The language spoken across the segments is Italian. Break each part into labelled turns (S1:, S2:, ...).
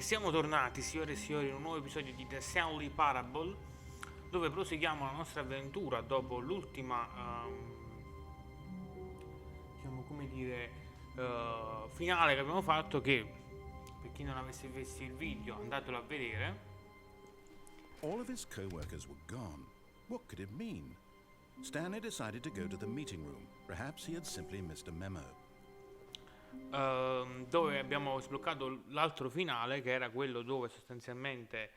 S1: Siamo tornati, signore e signori, in un nuovo episodio di The Stanley Parable, dove proseguiamo la nostra avventura dopo l'ultima, diciamo, come dire, finale che abbiamo fatto, che per chi non avesse visto il video andatelo a vedere.
S2: All of his co-workers were gone. What could it mean? Stanley decided to go to the meeting room. Perhaps he had simply missed a memo.
S1: Dove abbiamo sbloccato l'altro finale, che era quello dove sostanzialmente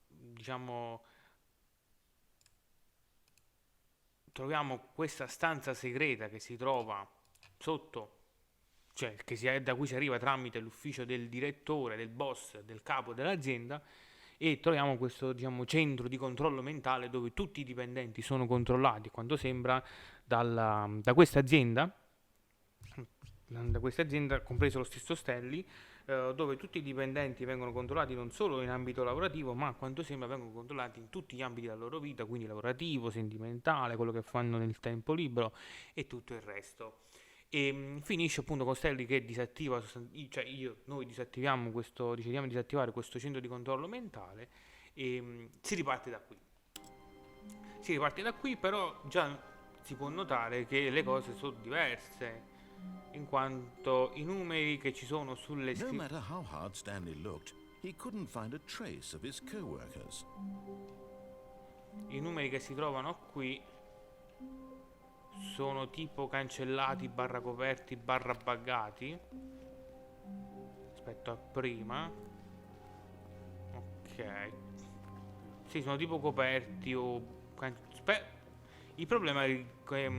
S1: diciamo troviamo questa stanza segreta che si trova sotto, cioè da cui si arriva tramite l'ufficio del direttore, del boss, del capo dell'azienda, e troviamo questo, diciamo, centro di controllo mentale dove tutti i dipendenti sono controllati, quanto sembra, da questa azienda, compreso lo stesso Stanley, dove tutti i dipendenti vengono controllati non solo in ambito lavorativo, ma a quanto sembra vengono controllati in tutti gli ambiti della loro vita, quindi lavorativo, sentimentale, quello che fanno nel tempo libero e tutto il resto. E finisce appunto con Stanley che disattiva, cioè noi disattiviamo decidiamo di disattivare questo centro di controllo mentale e si riparte da qui. Si riparte da qui, però già si può notare che le cose sono diverse, in quanto i numeri che ci sono sulle
S2: No matter how hard Stanley looked, he couldn't find a trace of his co-workers.
S1: I numeri che si trovano qui sono tipo cancellati, barra coperti, barra buggati rispetto a prima. Ok, sì, sono tipo coperti o il problema è che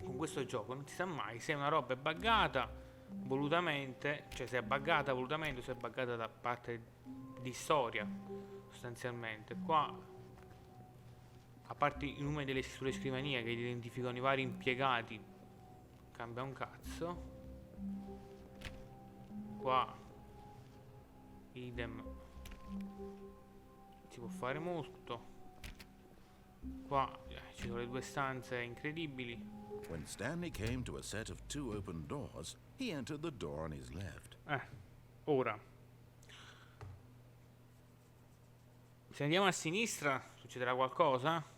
S1: con questo gioco non si sa mai se una roba è buggata volutamente, cioè se è buggata volutamente o se è buggata da parte di storia. Sostanzialmente qua, a parte i numeri sulle scrivanie che identificano i vari impiegati, cambia un cazzo. Qua idem, si può fare molto. Qua ci sono le due stanze incredibili.
S2: When Stanley came to a set of 2 open doors, he entered the door on his left.
S1: Ora, se andiamo a sinistra succederà qualcosa?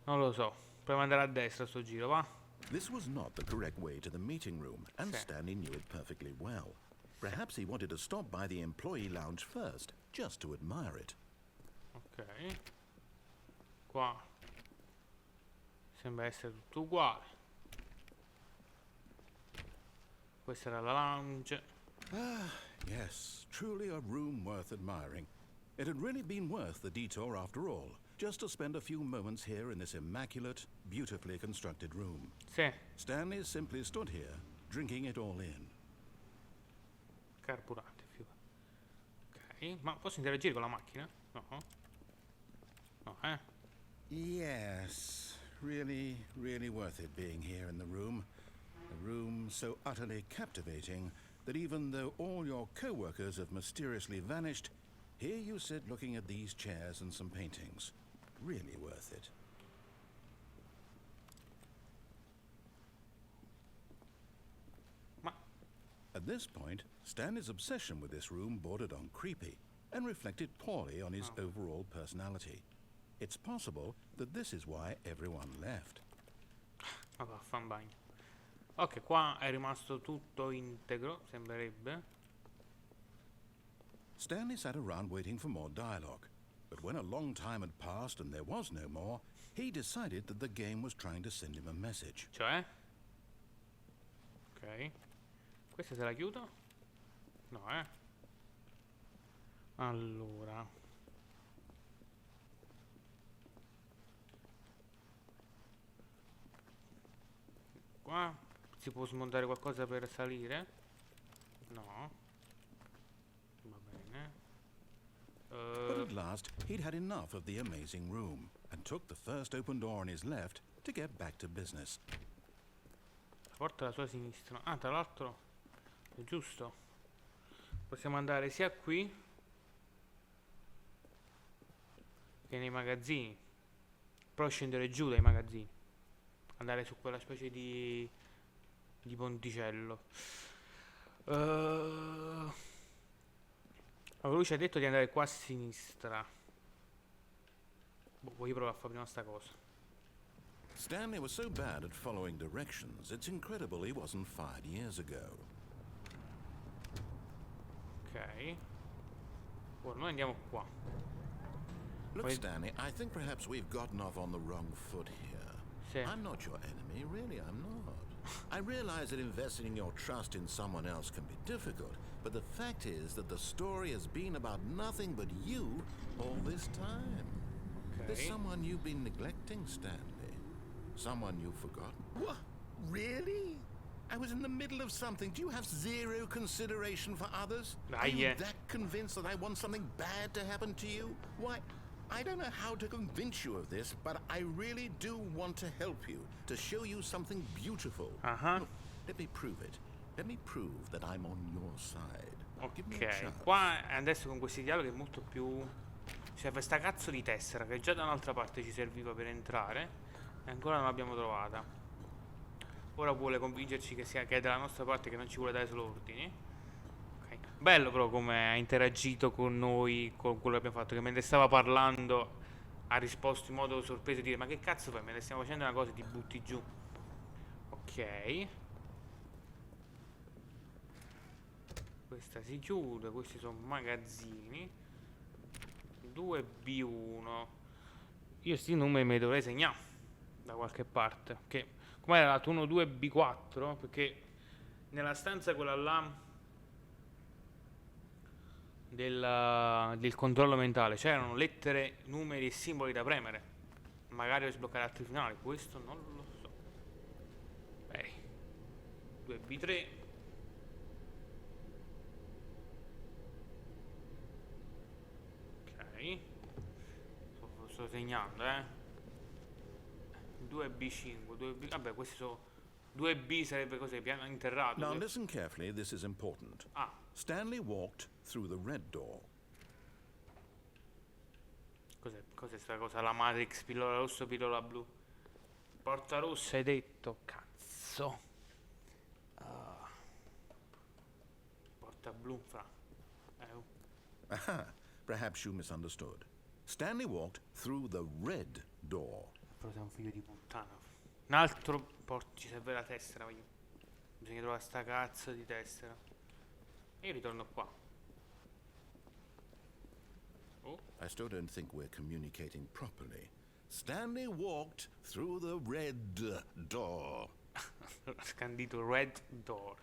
S1: Non lo so. Proviamo ad andare a destra sto giro, va?
S2: This was not the correct way to the meeting room, and
S1: Sì.
S2: Stanley knew it perfectly well. Perhaps he wanted to stop by the employee lounge first, just to admire it.
S1: Ok. Qua sembra essere tutto uguale. Questa era la lounge.
S2: Yes, truly a room worth admiring. It had really been worth the detour after all, just to spend a few moments here in this immaculate, beautifully constructed room.
S1: Sì,
S2: Stanley simply stood here, drinking it all in.
S1: carburante. Ok, ma posso interagire con la macchina? No. No,
S2: Yes, really, really worth it being here in the room. A room so utterly captivating that even though all your co-workers have mysteriously vanished, here you sit looking at these chairs and some paintings. Really worth it.
S1: Ma
S2: At this point, Stanley's obsession with this room bordered on creepy and reflected poorly on his overall personality. It's possible that this is why everyone left.
S1: va, fa un bagno. Ok, qua è rimasto tutto integro, sembrerebbe.
S2: Stanley sat around waiting for more dialogue, but when a long time had passed and there was no more, he decided that the game was trying to send him a message.
S1: Cioè? Ok. Questa se la chiudo? No, Allora. Qua si può smontare qualcosa per salire? No. Va bene.
S2: But at last, he'd had enough of the amazing room and took the first open door on his left to get back to business.
S1: La porta alla sua sinistra. Ah, tra l'altro, è giusto. Possiamo andare sia qui che nei magazzini. Però scendere giù dai magazzini. Andare su quella specie di ponticello. Allora, lui ci ha detto di andare qua a sinistra. Boh, voglio provare a fare prima sta cosa.
S2: Stanley was so bad at following directions, it's incredible he wasn't fired years ago.
S1: Ok. Ora noi andiamo qua.
S2: Look, Stanley, I think perhaps we've gotten off on the wrong foot here.
S1: Sì.
S2: I'm not your enemy, really, I'm not. I realize that investing your trust in someone else can be difficult, but the fact is that the story has been about nothing but you all this time. There's
S1: Ok.
S2: someone you've been neglecting, Stanley. Someone you've forgotten. What? Really? I was in the middle of something. Do you have zero consideration for others? Are you that convinced that I want something bad to happen to you? Why, I don't know how to convince you of this, but I really do want to help you, to show you something beautiful. Look, let me prove it. Let me prove that I'm on your side. Give me a
S1: Ok,
S2: chance.
S1: qua adesso con questi dialoghi è molto più... Serve sta cazzo di tessera che già da un'altra parte ci serviva per entrare e ancora non l'abbiamo trovata. Ora vuole convincerci che è dalla nostra parte, che non ci vuole dare solo ordini. Ok. Bello però come ha interagito con noi, con quello che abbiamo fatto, che mentre stava parlando ha risposto in modo sorpreso di dire: ma che cazzo fai? Mentre stiamo facendo una cosa ti butti giù. Ok. Questa si chiude, questi sono magazzini. 2B1. Io sti numeri me li dovrei segnare da qualche parte. Che com'era l'altro 1, 2B4? Perché nella stanza quella là del controllo mentale c'erano lettere, numeri e simboli da premere. Magari per sbloccare altri finali. Questo non lo so. 2B3. Ok. Sto segnando, 2B5, 2B... Vabbè, questi sono... 2B sarebbe così, piano interrato.
S2: Now listen carefully, this is important.
S1: Ah,
S2: Stanley walked through the red door.
S1: cos'è sta cosa? La Matrix, pillola rossa, pillola blu. Porta rossa hai detto, cazzo. Ah. Porta blu, fra. Oh.
S2: Aha, perhaps you misunderstood. Stanley walked through the red door.
S1: Però sei un figlio di puttana. Un altro ci serve la tessera, voglio. Bisogna trovare sta cazzo di tessera. E io ritorno qua. Oh.
S2: I still don't think we're communicating properly. Stanley walked through the red door.
S1: Scandito red door.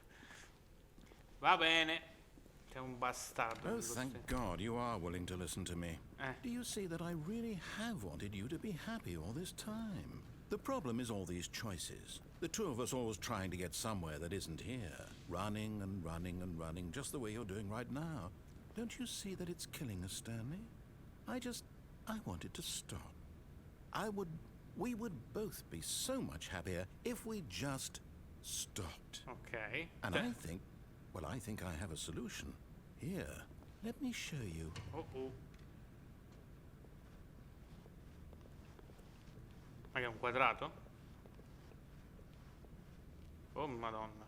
S1: Va bene. Sei un bastardo.
S2: Oh, thank God you are willing to listen to me.
S1: Eh.
S2: Do you see that I really have wanted you to be happy all this time? The problem is all these choices. The two of us always trying to get somewhere that isn't here. Running and running and running, just the way you're doing right now. Don't you see that it's killing us, Stanley? I want it to stop. We would both be so much happier if we just stopped.
S1: Ok.
S2: And I think I have a solution. Here, let me show you.
S1: Oh oh. Ma che è un quadrato? Oh madonna.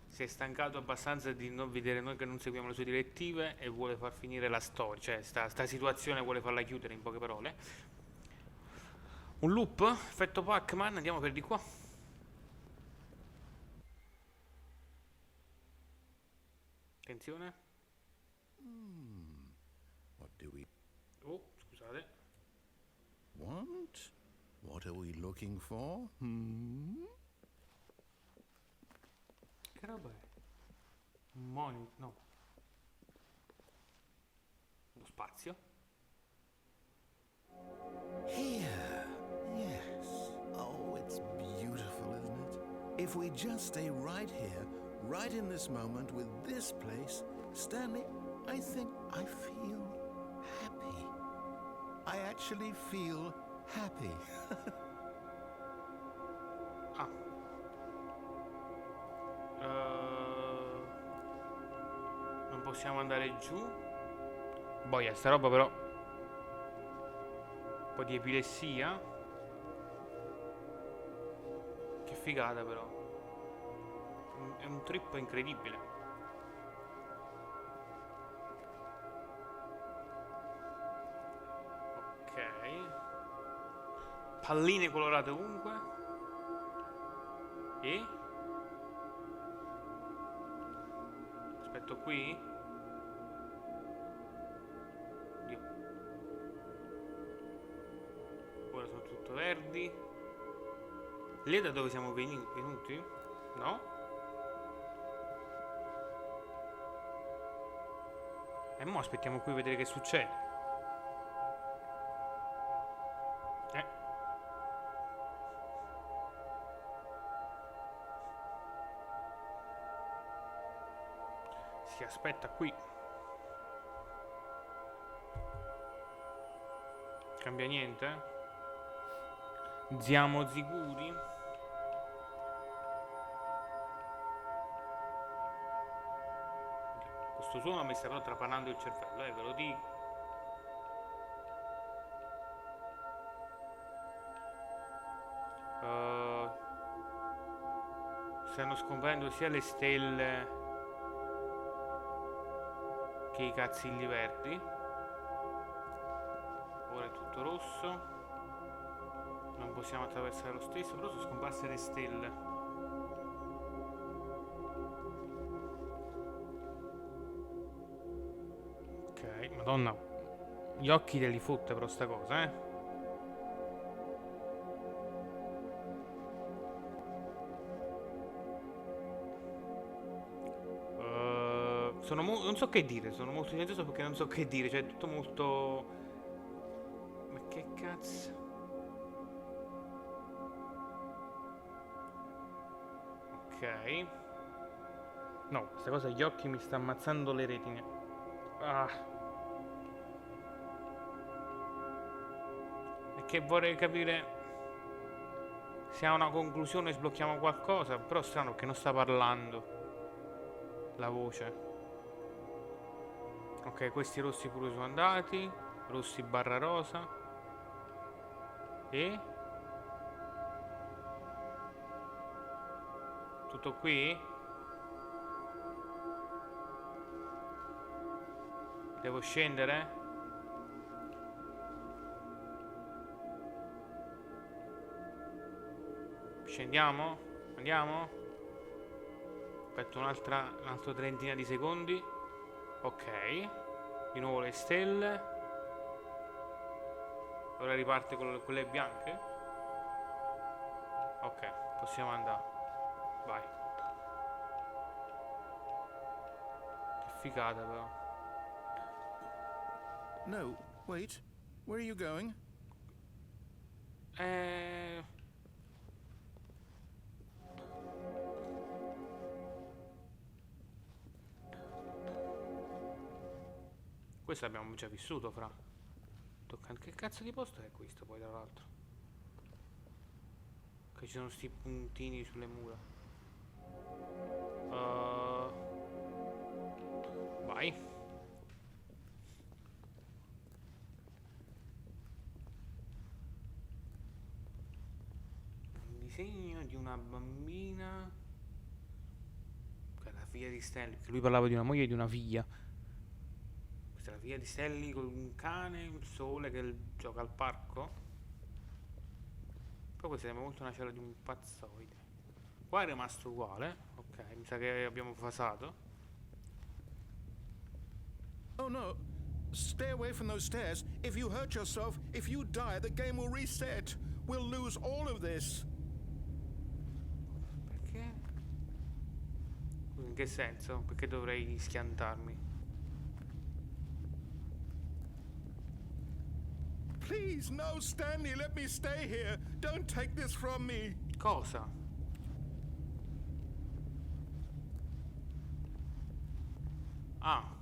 S1: Si è stancato abbastanza di non vedere noi che non seguiamo le sue direttive e vuole far finire la storia. Cioè sta situazione vuole farla chiudere, in poche parole. Un loop? Effetto Pac-Man, andiamo per di qua. Attenzione.
S2: What do we
S1: Oh, scusate.
S2: want? What are we looking for?
S1: Che roba è? Un monitor? No. Lo spazio?
S2: Here. Yes. Oh, it's beautiful, isn't it? If we just stay right here, right in this moment with this place, Stanley, I think I feel happy. I actually feel happy.
S1: Ah. Non possiamo andare giù. Boia, sta roba però. Un po' di epilessia. Che figata però. È un trip incredibile. Ok. Palline colorate ovunque. E? Aspetto qui. Dio. Ora sono tutto verdi. Lì è da dove siamo venuti? No? E mo aspettiamo qui a vedere che succede. Si aspetta qui. Cambia niente? Siamo sicuri? Questo suono mi sta però trapanando il cervello, ve lo dico. Stanno scomparendo sia le stelle che i cazzilli verdi. Ora è tutto rosso. Non possiamo attraversare lo stesso, però sono scomparse le stelle. Ok, madonna. Gli occhi te li fotte però sta cosa, eh. Non so che dire, sono molto silenzioso perché non so che dire, cioè è tutto molto... Ma che cazzo? Ok. No, questa cosa gli occhi mi sta ammazzando le retine. Ah. E che vorrei capire se ha una conclusione sblocchiamo qualcosa, però strano che non sta parlando la voce. Ok, questi rossi pure sono andati. Rossi barra rosa. E? Tutto qui? Devo scendere? Scendiamo? Andiamo? Aspetta un altro trentina di secondi. Ok. Di nuovo le stelle. Ora riparte con quelle bianche. Ok, possiamo andare. Vai. Che figata però.
S2: No, wait. Where are you going?
S1: Questo abbiamo già vissuto, fra. Che cazzo di posto è questo poi, tra l'altro? Che ci sono sti puntini sulle mura. Vai. Un disegno di una bambina. La figlia di Stanley. Che lui parlava di una moglie e di una figlia. Questa è la figlia di Stanley con un cane, il sole che gioca al parco. Però questa sembra molto una cella di un pazzoide. Qua è rimasto uguale. Ok, mi sa che abbiamo fasato.
S2: Oh no. Stay away from those stairs. If you hurt yourself, if you die, the game will reset. We'll lose all of this.
S1: Perché? In che senso? Perché dovrei schiantarmi?
S2: Please, no, Stanley, let me stay here. Don't take this from me.
S1: Cosa? Ah.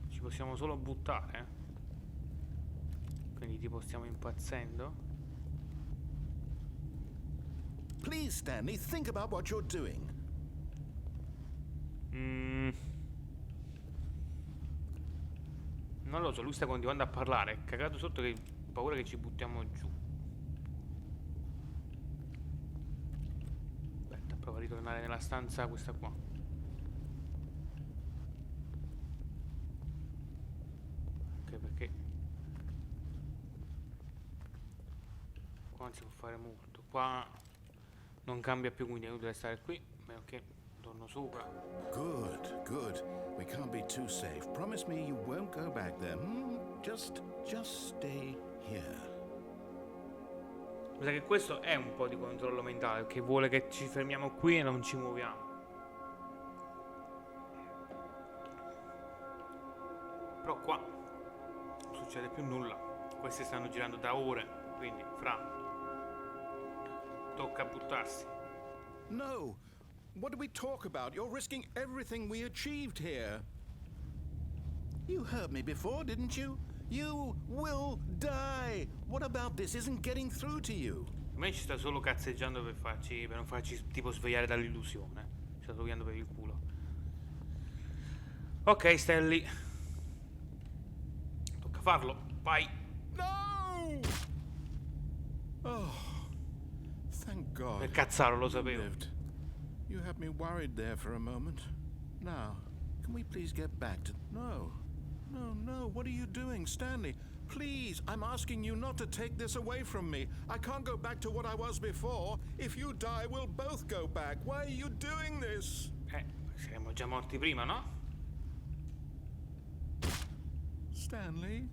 S1: Ci possiamo solo buttare? Quindi tipo stiamo impazzendo?
S2: Please, Stanley, think about what you're doing.
S1: Non lo so, lui sta continuando a parlare. È cagato sotto che ho paura che ci buttiamo giù. Prova a ritornare nella stanza questa qua. Anche perché qua non si può fare molto. Qua non cambia più, quindi è inutile stare qui. Beh, ok, torno sopra.
S2: Good, good. We can't be too safe. Promise me you won't go back there. Just stay here.
S1: Mi sa che questo è un po' di controllo mentale, che vuole che ci fermiamo qui e non ci muoviamo. Però qua non succede più nulla. Questi stanno girando da ore, quindi tocca buttarsi.
S2: No! What do we talk about? You're risking everything we achieved here. You heard me before, didn't you? You will die. What about this isn't getting through to you?
S1: A me ci sta solo cazzeggiando per non farci tipo svegliare dall'illusione. Ci sta togliendo per il culo. Ok, Stanley. Tocca farlo. Vai.
S2: No! Oh, thank God.
S1: Per cazzaro, lo sapevo.
S2: Lived. You had me worried there for a moment. Now, can we please get back to... No. What are you doing, Stanley? Please, I'm asking you not to take this away from me. I can't go back to what I was before. If you die, we'll both go back. Why are you doing this?
S1: Saremmo già morti prima, no?
S2: Stanley,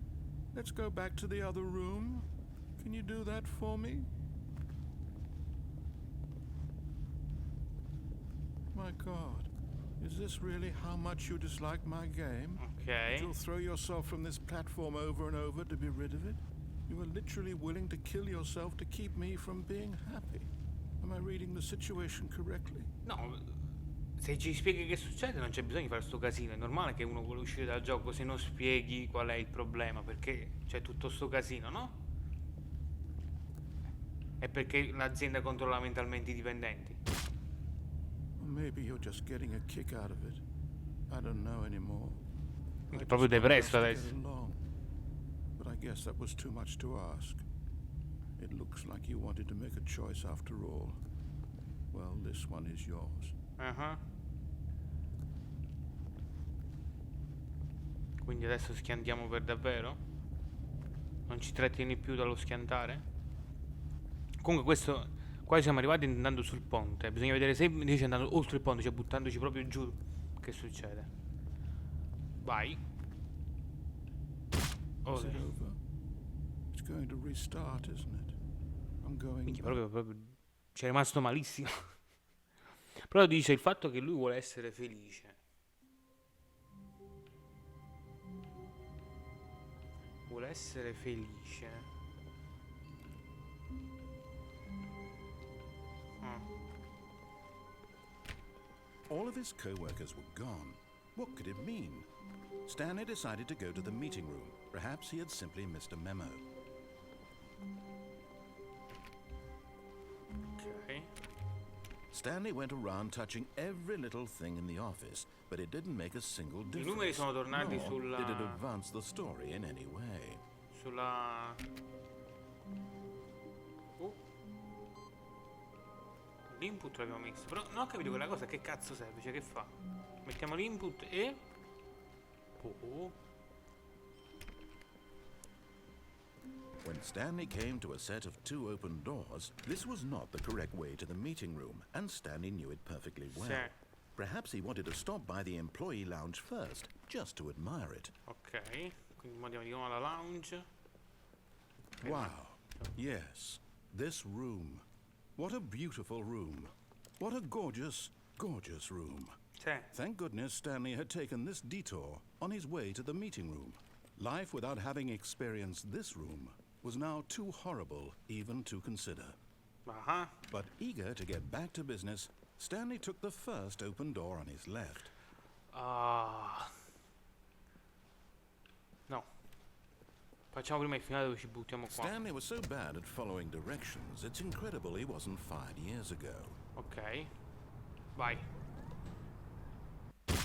S2: let's go back to the other room. Can you do that for me? My God. Is this really how much you dislike my game?
S1: Ok.
S2: You'll throw yourself from this platform over and over to be rid of it? You are literally willing to kill yourself to keep me from being happy. Am I reading the situation correctly?
S1: No, se ci spieghi che succede non c'è bisogno di fare sto casino. È normale che uno vuole uscire dal gioco se non spieghi qual è il problema, perché c'è tutto sto casino, no? È perché l'azienda controlla mentalmente i dipendenti.
S2: Maybe you're just getting a kick out of it. I don't know anymore.
S1: È proprio depresso adesso.
S2: But I guess that was too much to ask. It looks like you wanted to make a choice after all. Well, this one is yours.
S1: Quindi adesso schiantiamo per davvero? Non ci trattieni più dallo schiantare? Comunque questo... Qua siamo arrivati andando sul ponte. Bisogna vedere se invece andando oltre il ponte, cioè buttandoci proprio giù, che succede. Vai.
S2: Is it over? It's going to restart, isn't it? I'm going
S1: Minchia,
S2: back.
S1: proprio ci è rimasto malissimo. Però dice il fatto che lui vuole essere felice. Vuole essere felice.
S2: All of his co-workers were gone. What could it mean? Stanley decided to go to the meeting room. Perhaps he had simply missed a memo.
S1: Ok.
S2: Stanley went around touching every little thing in the office, but it didn't make a single
S1: I
S2: difference.
S1: numeri sono tornati
S2: Nor
S1: sulla...
S2: did it advance the story in any way.
S1: Sulla... L'input l'abbiamo messo. Però non ho capito quella cosa che cazzo serve. Cioè che fa? Mettiamo l'input e...
S2: When Stanley came to a set of 2 open doors, this was not the correct way to the meeting room, and Stanley knew it perfectly well.
S1: Sì.
S2: Perhaps he wanted to stop by the employee lounge first, just to admire it.
S1: Ok. Quindi andiamo di nuovo alla lounge.
S2: Wow. Yes, this room. What a beautiful room. What a gorgeous, gorgeous room.
S1: Sì.
S2: Thank goodness Stanley had taken this detour on his way to the meeting room. Life without having experienced this room was now too horrible even to consider. But eager to get back to business, Stanley took the first open door on his left.
S1: No. Facciamo prima il finale dove ci buttiamo qua.
S2: Stanley was so bad at following directions, it's incredible he wasn't fired years ago.
S1: Ok. Vai.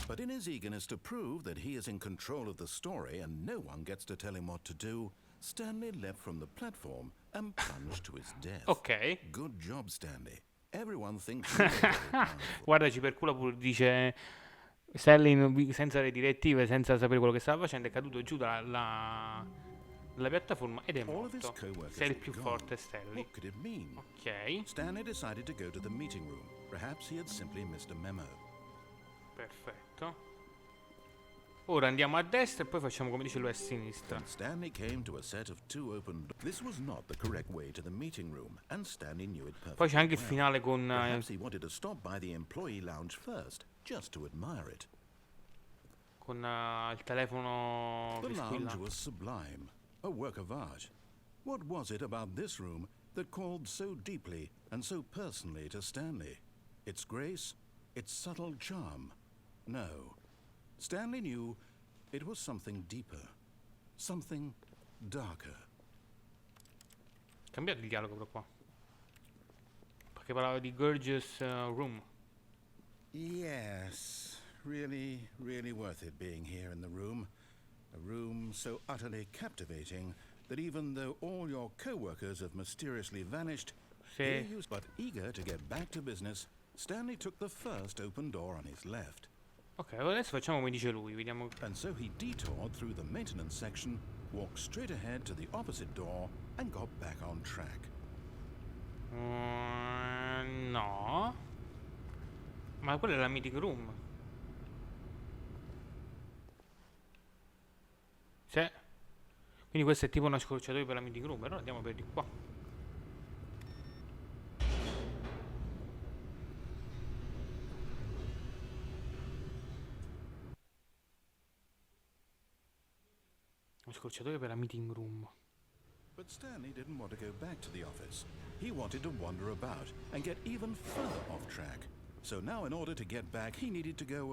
S2: But in his eagerness to prove that he is in control of the story and no one gets to tell him what to do, Stanley leapt from the platform and plunged to his death.
S1: Ok.
S2: Good job, Stanley. Everyone thinks you're very powerful.
S1: Guardaci per culo pure, dice Stanley senza le direttive, senza sapere quello che stava facendo, è caduto giù dalla piattaforma ed è
S2: All of his
S1: morto.
S2: co-workers
S1: Sei il
S2: were
S1: più
S2: gone.
S1: forte, Stanley.
S2: What could it mean?
S1: Ok,
S2: Stanley decided to go to the meeting room. Perhaps he had simply missed a memo.
S1: perfetto. Ora andiamo a destra e poi facciamo come dice lui a sinistra.
S2: Then Stanley came to a set of two open doors. This was not the correct way to the meeting room, and Stanley knew it perfectly
S1: Poi c'è anche il
S2: well.
S1: finale con
S2: Perhaps he wanted to stop by the employee lounge first, just to admire it.
S1: il telefono
S2: The
S1: che
S2: lounge
S1: squilla.
S2: was sublime, a work of art. What was it about this room that called so deeply and so personally to Stanley? Its grace? Its subtle charm? No. Stanley knew it was something deeper, something darker.
S1: Cambiato il dialogo però qua. Perché parlava di Gorgeous Room.
S2: Yes, really, really worth it being here in the room. A room so utterly captivating that even though all your co-workers have mysteriously vanished,
S1: Sì.
S2: but eager to get back to business, Stanley took the first open door on his left.
S1: Ok, adesso facciamo come dice lui, vediamo.
S2: And so he detoured through the maintenance section, walked straight ahead to the opposite door, and got back on track.
S1: No. Ma quella è la meeting room. Sì. Quindi questo è tipo una scorciatoia per la meeting room. Allora andiamo per di qua. Una scorciatoia per la meeting room.
S2: But Stanley didn't want to go back to the office. He wanted to wander about and get even further off track. So now, in order to get back, he needed to go,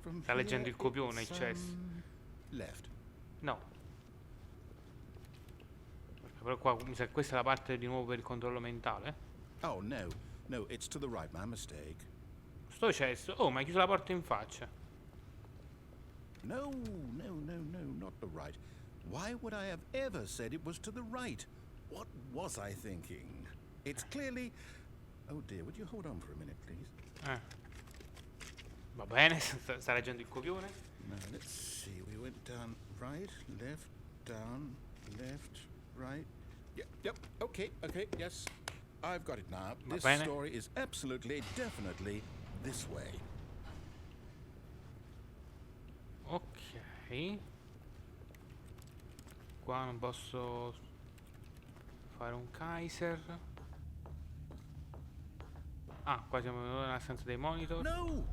S2: from
S1: Sta leggendo il
S2: here,
S1: copione,
S2: it's,
S1: il chess.
S2: left.
S1: No. Perché però qua mi sa che questa è la parte di nuovo per il controllo mentale.
S2: Oh, no. No, it's to the right. My mistake.
S1: Sto cesso. Oh, ma hai chiuso la porta in faccia.
S2: No, no, no, no, not the right. Why would I have ever said it was to the right? What was I thinking? It's clearly... Oh dear, would you hold on for a minute, please?
S1: Va bene, sta leggendo il copione.
S2: Now, let's see. We went down right, down, left, right. Yep, okay, yes. I've got it now.
S1: Va
S2: This
S1: bene.
S2: story is absolutely, definitely this way.
S1: Ok. Qua non posso fare un Kaiser. Ah, qua siamo nella stanza dei monitor.
S2: No.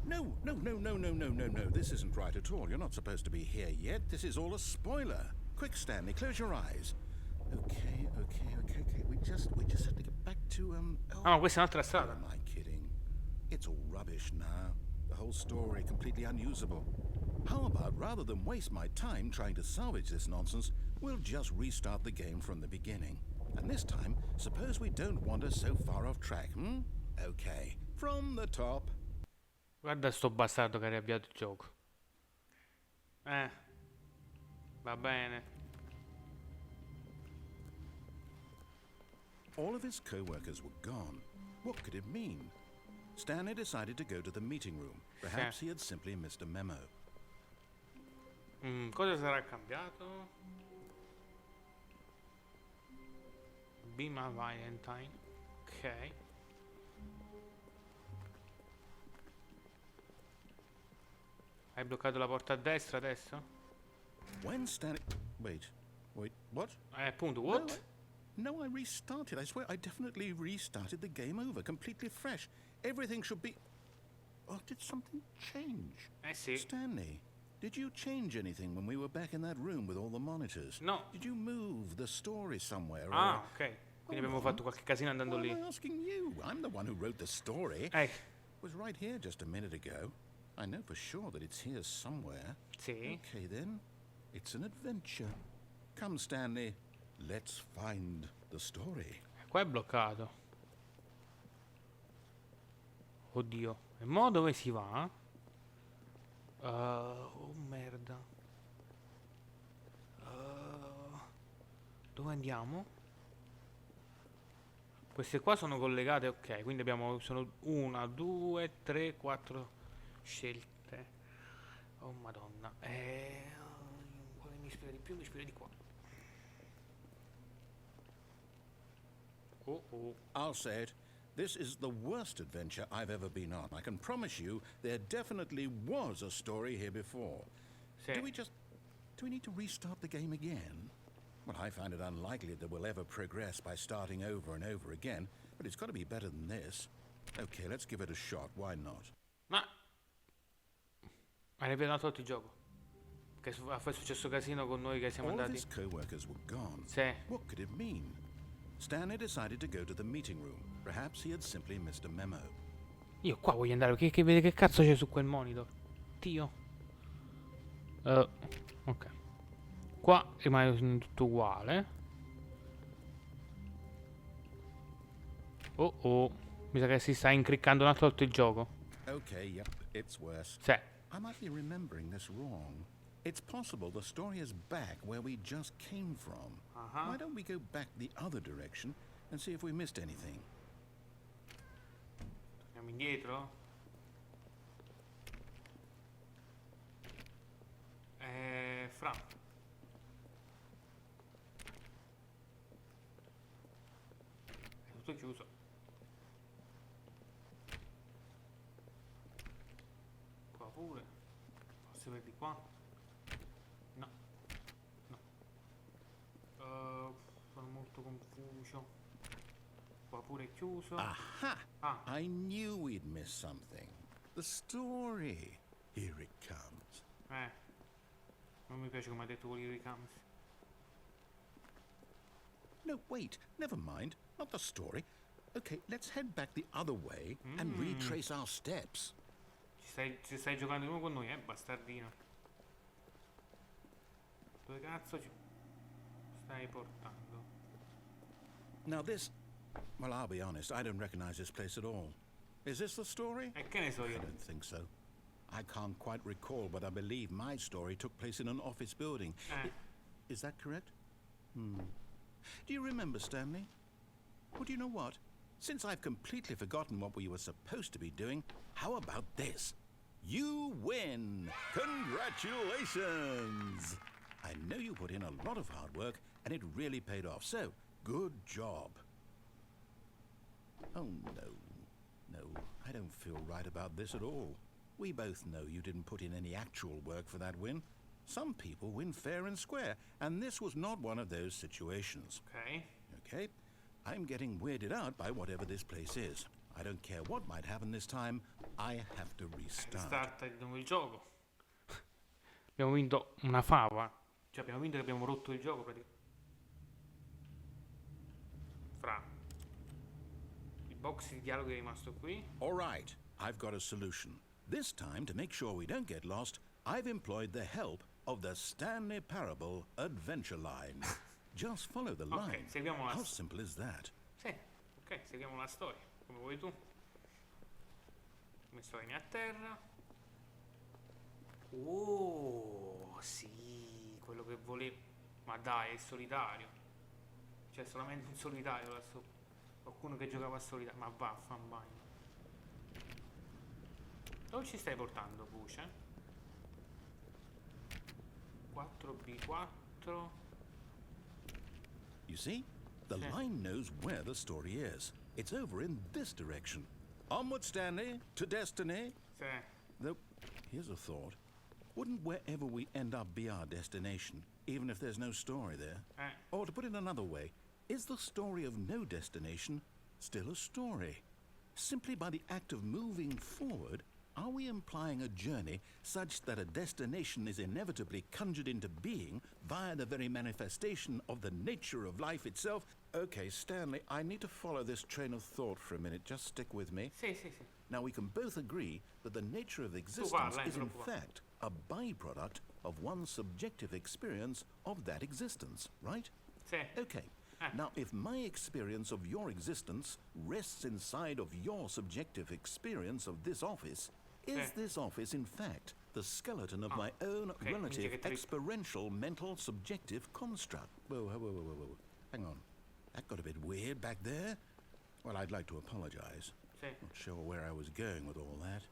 S2: This isn't right at all. You're not supposed to be here yet. This is all a spoiler. Quick, Stanley, close your eyes. Okay. We just have to get back to
S1: Ah, no, questa è un'altra
S2: Who
S1: strada.
S2: am I kidding? It's all rubbish now. The whole story completely unusable. How about, rather than waste my time trying to salvage this nonsense, we'll just restart the game from the beginning. And this time, suppose we don't wander so far off track, hmm? Okay, from the top.
S1: Guarda sto bastardo che ha riavviato il gioco. Va bene.
S2: All of his co-workers were gone. What could it mean? Stanley decided to go to the meeting room. Perhaps he had simply missed a memo.
S1: Cosa sarà cambiato? Be my Valentine. Ok. Hai bloccato la porta a destra adesso?
S2: When Stanley... Wait, what?
S1: Appunto, what?
S2: No, I restarted. I swear I definitely restarted the game over, completely fresh. Everything should be... Oh, did something change?
S1: Sì.
S2: Stanley, did you change anything when we were back in that room with all the monitors?
S1: No.
S2: Did you move the story somewhere?
S1: Ah,
S2: or...
S1: ok. Quindi abbiamo fatto qualche casino andando
S2: Why
S1: lì.
S2: am I asking you? I'm the one who wrote the story.
S1: Eh,
S2: It was right here just a minute ago. I know for sure that it's here somewhere.
S1: sì.
S2: Okay, then. It's an adventure. Come, Stanley. Let's find the story.
S1: Qua è bloccato. Oddio. E mo dove si va? Oh merda. Dove andiamo? Queste qua sono collegate, ok, quindi abbiamo, sono 1, 2, 3, 4 scelte. Oh madonna. Quale mi ispira di più? Mi ispira di qua. Oh oh.
S2: I'll say it. This is the worst adventure I've ever been on. I can promise you there definitely was a story here before.
S1: Sì.
S2: Do we need to restart the game again? Well, I find it unlikely that we'll ever progress by starting over and over again, but it's got to be better than this. Okay, let's give it a shot. Why not?
S1: Ma hai appena tolto il gioco? Che è successo casino con noi che siamo
S2: All of
S1: andati.
S2: his co-workers were gone.
S1: Sì.
S2: What could it mean? Stanley decided to go to the meeting room. Perhaps he had simply missed a memo.
S1: Io qua voglio andare, che vede che cazzo c'è su quel monitor? Dio. Ok. Qua rimane tutto uguale. Oh oh. Mi sa che si sta incriccando un altro volta il gioco.
S2: Okay, yep, it's worse.
S1: Sì.
S2: I might be remembering this wrong. It's possible the story is back where we just came from. Why don't we go back the other direction and see if we missed anything?
S1: Andiamo indietro. Fra. È tutto chiuso. Qua pure. Posso vedere di qua? No. No. Sono molto confuso. Qua pure è chiuso.
S2: Aha!
S1: Ah.
S2: I knew we'd missed something. The story. Here it comes.
S1: Non mi piace come ha detto quelli di Comes.
S2: No, wait, never mind. Not the story. Okay, let's head back the other way and retrace our steps.
S1: Ci stai giocando di nuovo con noi, bastardino. Dove cazzo ci stai portando?
S2: Now this... Well, I'll be honest, I don't recognize this place at all. Is this the story?
S1: E che ne so
S2: I
S1: io?
S2: don't think so. I can't quite recall, but I believe my story took place in an office building. Is that correct? Do you remember, Stanley? Well, do you know what? Since I've completely forgotten what we were supposed to be doing, how about this? You win! Congratulations! I know you put in a lot of hard work, and it really paid off, so good job. Oh, no. No, I don't feel right about this at all. We both know you didn't put in any actual work for that win. Some people win fair and square, and this was not one of those situations.
S1: Ok.
S2: Okay? I'm getting weirded out by whatever this place is. I don't care what might happen this time, I have to restart.
S1: Starta di nuovo il gioco. Abbiamo vinto una fava. Cioè abbiamo vinto che abbiamo rotto il gioco praticamente. Fra. Il box di dialogo è rimasto qui.
S2: All right, I've got a solution. This time, to make sure we don't get lost, I've employed the help of the Stanley Parable Adventure Line. Just follow the line.
S1: Seguiamo la
S2: How simple is that?
S1: Sì, ok, seguiamo la storia, come vuoi tu. Messo a terra. Oh, sì, quello che volevo. Ma dai, è solitario. C'è solamente un solitario là sopra. Qualcuno che giocava a solitario. Ma vaffanbagno. Dove ci stai portando, Puce? 4B4.
S2: You see? The line knows where the story is. It's over in this direction. Onward, Stanley, to destiny.
S1: Sì.
S2: Though, here's a thought. Wouldn't wherever we end up be our destination, even if there's no story there? Or to put it another way, is the story of no destination still a story? Simply by the act of moving forward, are we implying a journey such that a destination is inevitably conjured into being via the very manifestation of the nature of life itself? Okay, Stanley, I need to follow this train of thought for a minute. Just stick with me.
S1: Sì, sì, sì.
S2: Now, we can both agree that the nature of existence is in fact a byproduct of one's subjective experience of that existence, right?
S1: Sì.
S2: Okay. Now, if my experience of your existence rests inside of your subjective experience of this office, is this office, in fact, the skeleton of my own relative experiential mental subjective construct? Whoa. Hang on. That got a bit weird back there. Well, I'd like to apologize.
S1: Sì,
S2: Not sure where I was going with all that.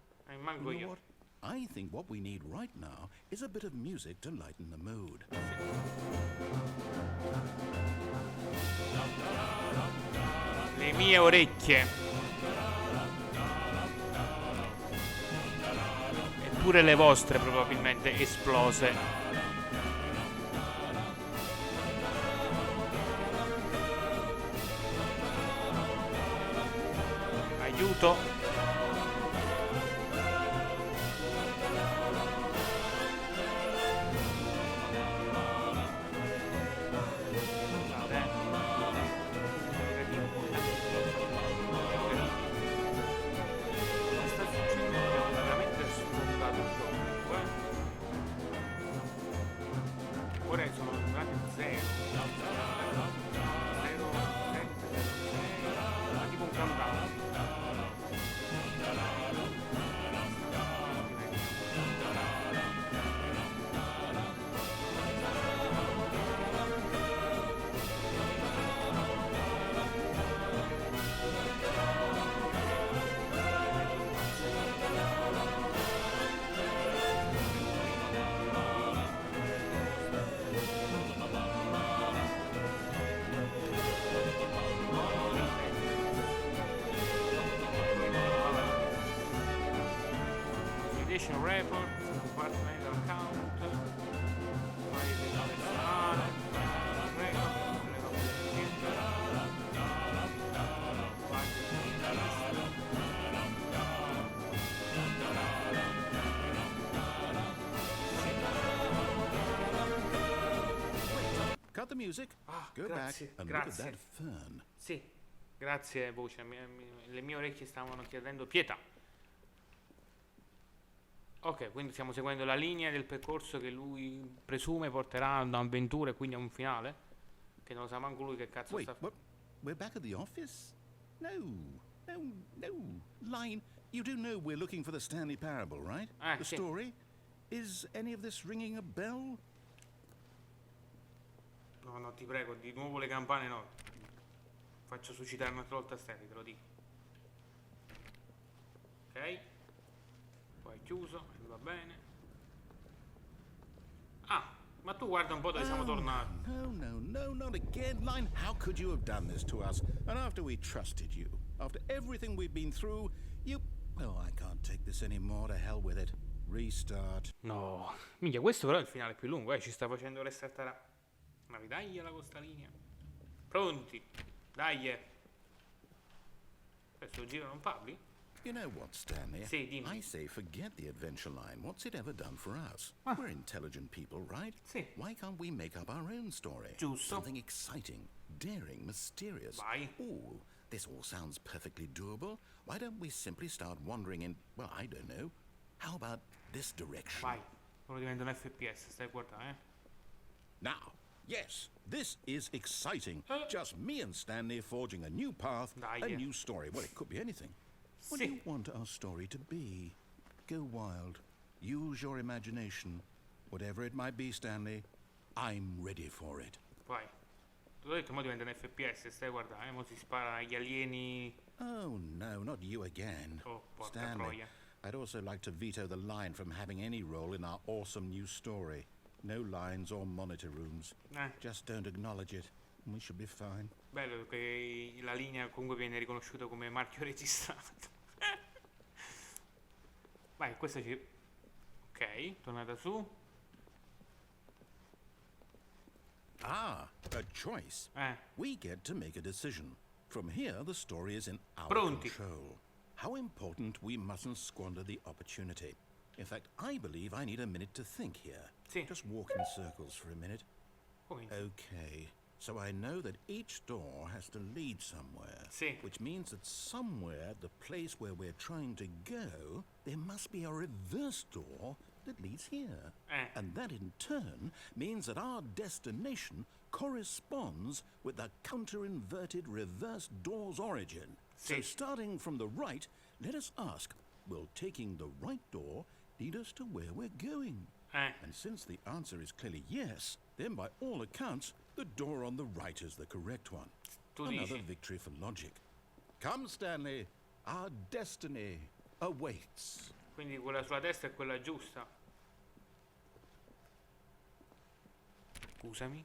S1: manco
S2: You know
S1: io.
S2: what? I think what we need right now is a bit of music to lighten the mood.
S1: Le mie orecchie. Eppure le vostre probabilmente esplose. Aiuto. Sta succedendo veramente sfondato il gioco. Ora sono arrivati a 0. 0, 7, 6. Ma tipo un countdown. Citation report, departmental account, file personale, record, le robe
S2: Cut the music. Go
S1: grazie,
S2: back and look at
S1: grazie.
S2: that fern.
S1: Sì, grazie voce, le mie orecchie stavano chiedendo pietà. Ok, quindi stiamo seguendo la linea del percorso che lui presume porterà a un'avventura e quindi a un finale? Che non sa manco lui che cazzo
S2: Wait,
S1: sta...
S2: what? We're back at the office? No, no, no. Line, you do know we're looking for the Stanley Parable, right? The
S1: sì.
S2: story? Is any of this ringing a bell?
S1: No, no, ti prego, di nuovo le campane no. Faccio suscitare un'altra volta Stanley, te lo dico. Ok. Poi è chiuso, va bene. Ah, ma tu guarda un po' dove siamo tornati.
S2: No, no, no, not again. Line, how could you have done this to us? And after we trusted you, after everything we've been through, you... Well, I can't take this anymore, to hell with it. Restart.
S1: No, minchia, questo però è il finale più lungo, ci sta facendo restartare. Ma ridagliela con sta linea. Pronti? Dai. Questo giro non parli?
S2: You know what, Stanley?
S1: Sì, dimmi.
S2: I say forget the adventure line. What's it ever done for us?
S1: Ah.
S2: We're intelligent people, right?
S1: Sì.
S2: Why can't we make up our own story?
S1: Giusto.
S2: Something exciting, daring, mysterious.
S1: Vai.
S2: Ooh, this all sounds perfectly doable. Why don't we simply start wandering in, well, I don't know. How about this direction?
S1: Vai. Ora diventa un FPS, stai guardando,
S2: Now, yes, this is exciting.
S1: Eh.
S2: Just me and Stanley forging a new path,
S1: Dai.
S2: a new story. Well, it could be anything. What do
S1: Sì.
S2: you want our story to be? Go wild. Use your imagination. Whatever it might be, Stanley, I'm ready for it.
S1: Vai. Te l'ho detto, mo diventa un FPS, stai guardando, mo si spara agli alieni.
S2: Oh, no, not you again.
S1: Oh, porca
S2: Stanley,
S1: troia.
S2: I'd also like to veto the line from having any role in our awesome new story. No lines or monitor rooms. Just don't acknowledge it. We should be fine.
S1: Bello che la linea comunque viene riconosciuta come marchio registrato. Vai, questa ci... Ok, tornata su.
S2: Ah, a choice. We get to make a decision. From here, the story is in our
S1: Pronti.
S2: control. How important we mustn't squander the opportunity. In fact, I believe I need a minute to think here.
S1: Sì.
S2: Just walk in circles for a minute.
S1: Come?
S2: Okay, so I know that each door has to lead somewhere.
S1: Sì.
S2: Which means that somewhere at the place where we're trying to go, there must be a reverse door that leads here. And that in turn means that our destination corresponds with the counter-inverted reverse door's origin. So
S1: Sì.
S2: starting from the right, let us ask, will taking the right door lead us to where we're going? And since the answer is clearly yes, then by all accounts, the door on the right is the correct one.
S1: Tu
S2: Another
S1: dici.
S2: victory for logic. Come, Stanley. Our destiny awaits.
S1: Quindi quella sulla destra è quella giusta. Scusami.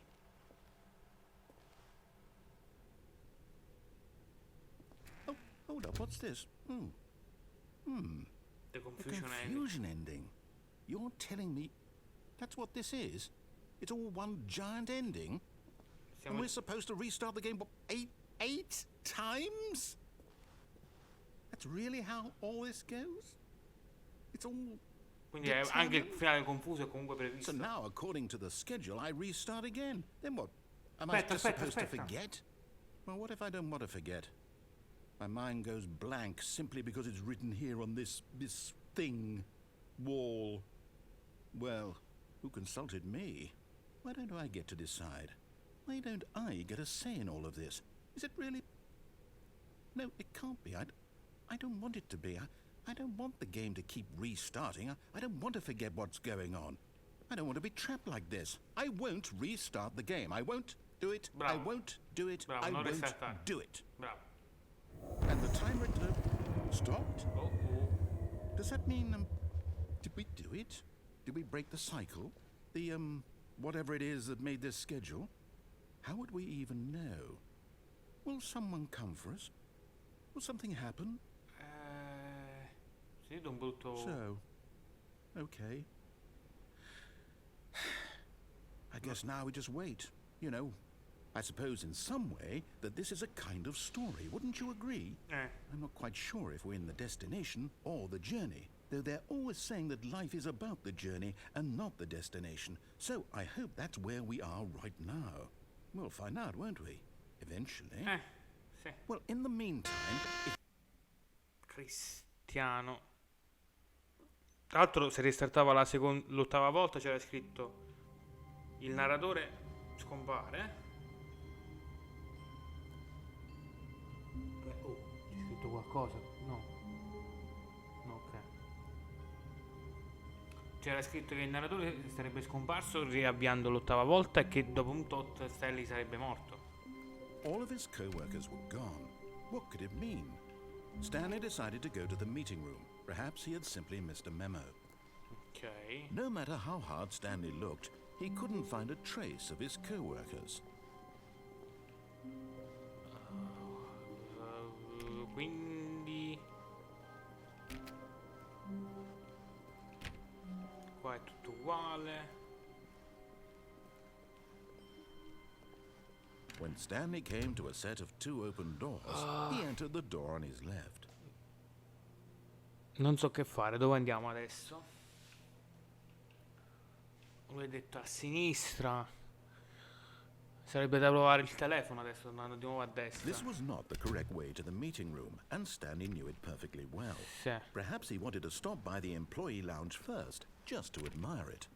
S2: Oh, hold up. What's this?
S1: The
S2: A
S1: confusion ending.
S2: confusion ending. You're telling me that's what this is? It's all one giant ending? And
S1: Siamo...
S2: we're supposed to restart the game, what, eight times? That's really how all this goes? It's all...
S1: Quindi è anche il
S2: determined?
S1: finale confuso è comunque
S2: So
S1: previsto.
S2: now, according to the schedule, I restart again. Then what? Am I
S1: Aspetta,
S2: just
S1: aspetta,
S2: supposed to
S1: aspetta.
S2: forget? Well, what if I don't want to forget? My mind goes blank simply because it's written here on this thing, wall. Well, who consulted me? Why don't I get to decide? Why don't I get a say in all of this? Is it really... No, it can't be. I don't want it to be. I don't want the game to keep restarting. I don't want to forget what's going on. I don't want to be trapped like this. I won't restart the game. I won't do it.
S1: Bravo.
S2: I won't do it.
S1: Bravo,
S2: I
S1: non
S2: won't
S1: restartare.
S2: do it.
S1: Bravo.
S2: And the timer stopped?
S1: Oh.
S2: Does that mean, did we do it? Did we break the cycle? The, whatever it is that made this schedule? How would we even know? Will someone come for us? Will something happen?
S1: Sì, da un brutto...
S2: So, okay. I guess now we just wait. You know, I suppose in some way that this is a kind of story. Wouldn't you agree? I'm not quite sure if we're in the destination or the journey, though they're always saying that life is about the journey and not the destination. So I hope that's where we are right now. We'll find out, won't we? Eventually.
S1: Sì.
S2: Well, in the meantime, if
S1: Cristiano. Tra l'altro se restartava l'ottava volta c'era scritto il narratore scompare. Oh, c'è scritto qualcosa? No. No, ok. C'era scritto che il narratore sarebbe scomparso riavviando l'ottava volta e che dopo un tot Stanley sarebbe morto.
S2: all of his co-workers were gone, what could it mean? Stanley decided to go to the meeting room. Perhaps he had simply missed a memo.
S1: Ok.
S2: No matter how hard Stanley looked, he couldn't find a trace of his co-workers.
S1: Quindi qua è tutto uguale.
S2: When Stanley came to a set of two open doors, he entered the door on his left.
S1: Non so che fare, dove andiamo adesso? Lui ha detto a sinistra. Sarebbe da provare il telefono adesso, andando di nuovo a destra.
S2: This was not the correct way to the meeting room, and Stanley knew it perfectly well.
S1: Sì.
S2: Perhaps he wanted to stop by the employee lounge first, just to admire it.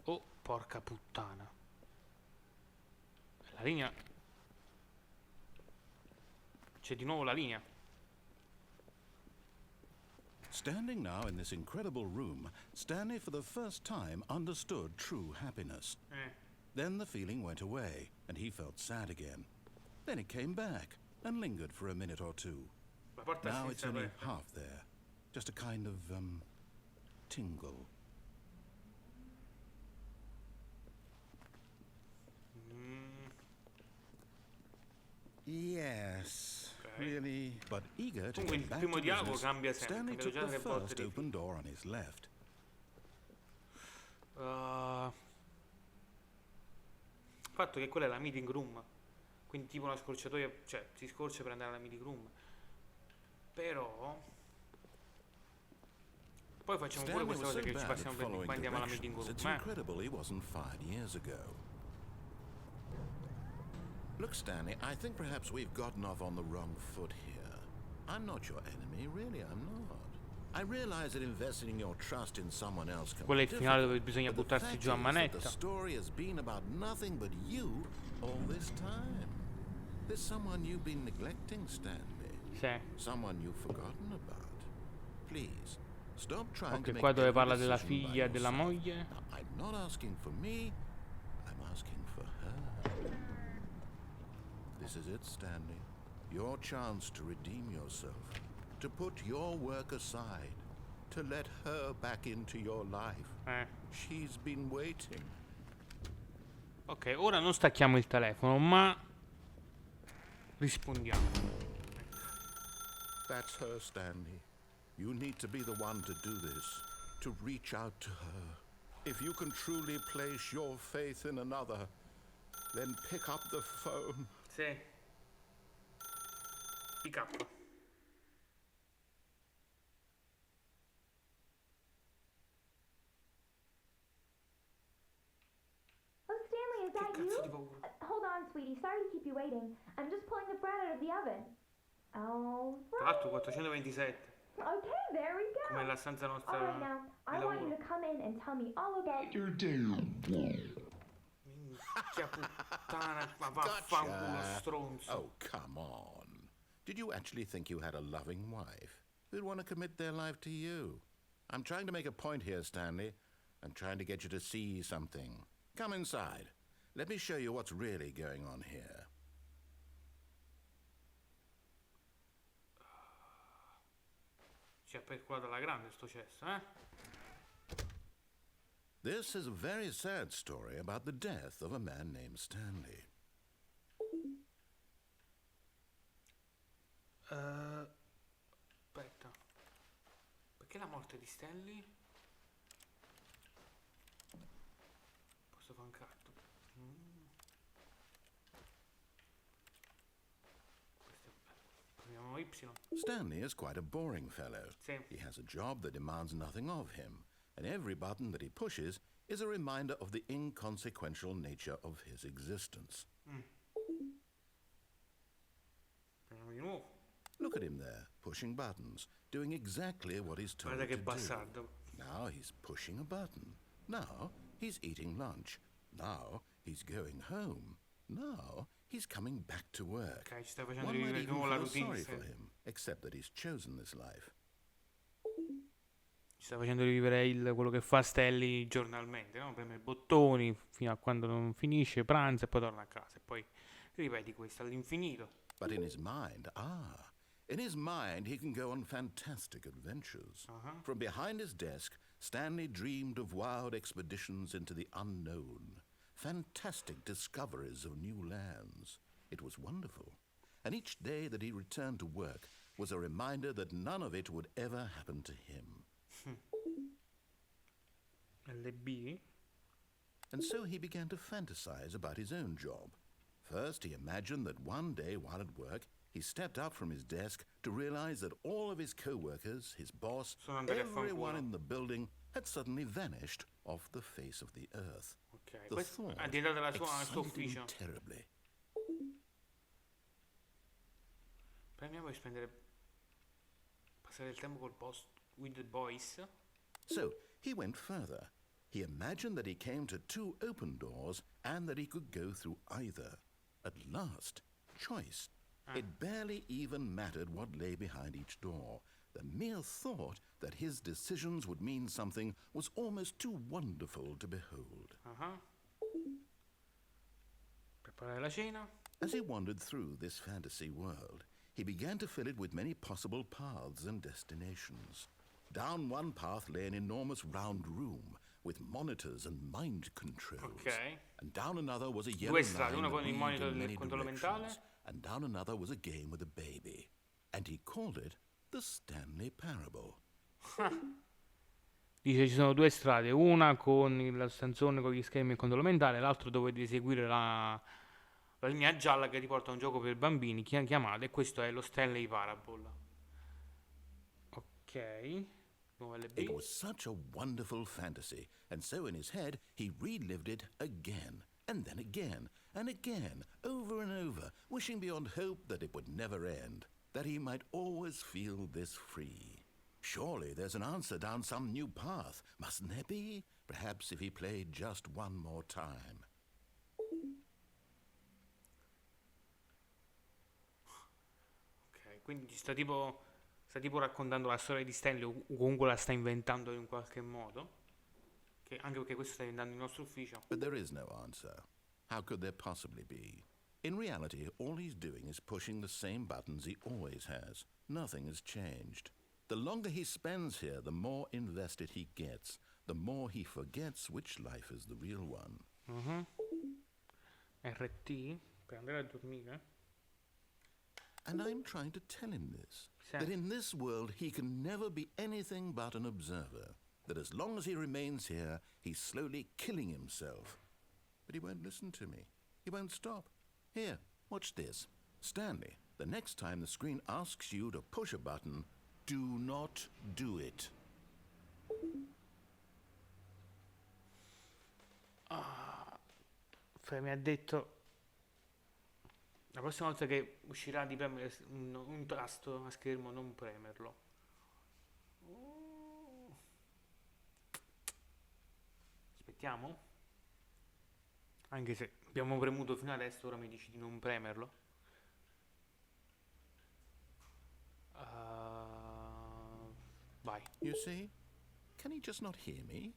S1: Oh, porca puttana. La linea. C'è di nuovo la linea.
S2: Standing now in this incredible room, Stanley for the first time understood true happiness. Then the feeling went away, and he felt sad again. Then it came back, and lingered for a minute or two.
S1: La porta a
S2: Now it's
S1: sinistra
S2: only
S1: aperta.
S2: half there. Just a kind of, tingle. Yes,
S1: Ok.
S2: really. But eager to
S1: Comunque
S2: get
S1: il
S2: back
S1: primo
S2: to
S1: dialogo
S2: business,
S1: cambia sempre,
S2: Stanley
S1: vedo
S2: took
S1: già
S2: the
S1: tre volte
S2: first
S1: di
S2: open door on his left.
S1: Il fatto che quella è la meeting room, quindi tipo una scorciatoia, cioè si scorcia per andare alla meeting room. Però poi facciamo pure
S2: Stanley
S1: questa
S2: was
S1: cosa
S2: so
S1: che ci
S2: bad
S1: passiamo
S2: at
S1: per
S2: following
S1: qua andiamo alla meeting
S2: directions,
S1: room,
S2: it's incredible he wasn't fired years ago. Look, Stanley, I think perhaps we've gotten off on the wrong foot here. I'm not your enemy, really, I'm not. I realize that investing your trust in someone else can
S1: Quello è
S2: be
S1: il finale dove
S2: difficult,
S1: bisogna
S2: but the
S1: buttarsi
S2: fact
S1: giù a
S2: is that the
S1: manetta.
S2: story has been about nothing but you all this time. There's someone you've been neglecting, Stanley.
S1: Sì.
S2: Someone you've forgotten about. Please, stop trying to
S1: Ok,
S2: make
S1: qua dove
S2: every
S1: parla della
S2: decision by
S1: figlia e della
S2: yourself.
S1: moglie.
S2: Now, I'm not asking for me, I'm asking for her. This is it, Stanley. Your chance to redeem yourself, to put your work aside, to let her back into your life. She's been waiting.
S1: Ok, ora non stacchiamo il telefono, ma rispondiamo.
S2: That's her, Stanley. You need to be the one to do this, to reach out to her. If you can truly place your faith in another, then pick up the phone.
S1: Sì. Pick up.
S3: Oh, Stanley, is that you? Hold on, sweetie. Sorry to keep you waiting. I'm just pulling the bread out of the oven. Oh,
S1: Tra l'altro 427.
S3: Okay, there we go.
S1: Come la stanza nostra.
S3: All right, now, I want you to come in and tell me all about your day.
S1: Minchia puttana, ma vaffanculo stronzo.
S2: Oh, come on. Did you actually think you had a loving wife who'd want to commit their life to you? I'm trying to make a point here, Stanley. I'm trying to get you to see something. Come inside. Let me show you what's really going on here.
S1: Ci ha percolato alla grande sto cesso, eh?
S2: This is a very sad story about the death of a man named Stanley.
S1: Aspetta. Perché la morte di Stanley? Posso fare un carto. Proviamo Y.
S2: Stanley is quite a boring fellow.
S1: Sì.
S2: He has a job that demands nothing of him, and every button that he pushes is a reminder of the inconsequential nature of his existence.
S1: Proviamo di nuovo.
S2: Look at him there, pushing buttons, doing exactly what he's told
S1: Guarda che
S2: to
S1: bastardo.
S2: do. Now he's pushing a button. Now he's eating lunch. Now he's going home. Now he's coming back to work.
S1: Ok, ci sta facendo
S2: One might
S1: rivivere di
S2: even
S1: nuovo la
S2: feel
S1: routine.
S2: sorry
S1: Sì.
S2: for him, except that he's chosen this life.
S1: Ci sta facendo rivivere quello che fa Stanley giornalmente, no? Preme i bottoni fino a quando non finisce, pranza e poi torna a casa. E poi ripeti questo all'infinito.
S2: But in his mind, he can go on fantastic adventures. From behind his desk, Stanley dreamed of wild expeditions into the unknown, fantastic discoveries of new lands. It was wonderful. And each day that he returned to work was a reminder that none of it would ever happen to him.
S1: LB.
S2: And so he began to fantasize about his own job. First, he imagined that one day while at work, he stepped up from his desk to realize that all of his co-workers, his boss, everyone in the building had suddenly vanished off the face of the earth.
S1: Ok,
S2: The
S1: questo
S2: thought
S1: è diventato il suo
S2: excited him
S1: ufficio.
S2: terribly.
S1: Prendiamo per spendere. Passare il tempo col boss. With the boys.
S2: So he went further. He imagined that he came to two open doors and that he could go through either. At last, choice. It barely even mattered what lay behind each door. The mere thought that his decisions would mean something was almost too wonderful to behold.
S1: Preparare la cena.
S2: As he wandered through this fantasy world, he began to fill it with many possible paths and destinations. Down one path lay an enormous round room with monitors and mind controls.
S1: Ok.
S2: And down another was a yellow
S1: Due strade,
S2: line
S1: una
S2: that
S1: con il
S2: weaved
S1: monitor
S2: in
S1: del
S2: many
S1: controllo
S2: directions.
S1: mentale.
S2: And down another was a game with a baby. And he called it the Stanley Parable.
S1: Dice ci sono due strade, una con il stanzone con gli schermi e il controllo mentale, l'altro dove devi seguire la linea gialla che ti porta a un gioco per bambini chiamato, e questo è lo Stanley Parable. Ok, nuovo LB.
S2: It was such a wonderful fantasy, and so in his head he relived it again, and then again, and again, over and over, wishing beyond hope that it would never end, that he might always feel this free. Surely there's an answer down some new path, mustn't there be? Perhaps if he played just one more time.
S1: Ok, quindi sta tipo raccontando la storia di Stanley, o comunque la sta inventando in qualche modo. Anche perché questo sta diventando il nostro ufficio.
S2: But there is no answer. How could there possibly be? In reality, all he's doing is pushing the same buttons he always has. Nothing has changed. The longer he spends here, the more invested he gets, the more he forgets which life is the real one.
S1: RT per andare a dormire.
S2: And I'm trying to tell him this,
S1: Sì.
S2: that in this world he can never be anything but an observer, that as long as he remains here, he's slowly killing himself. But he won't listen to me. He won't stop. Here, watch this. Stanley, the next time the screen asks you to push a button, do not do it.
S1: Mi ha detto la prossima volta che uscirà di premere un tasto a schermo non premerlo. Aspettiamo? Anche se abbiamo premuto fino adesso, ora mi dici di non premerlo. Vai.
S2: You see? Can he just not hear me?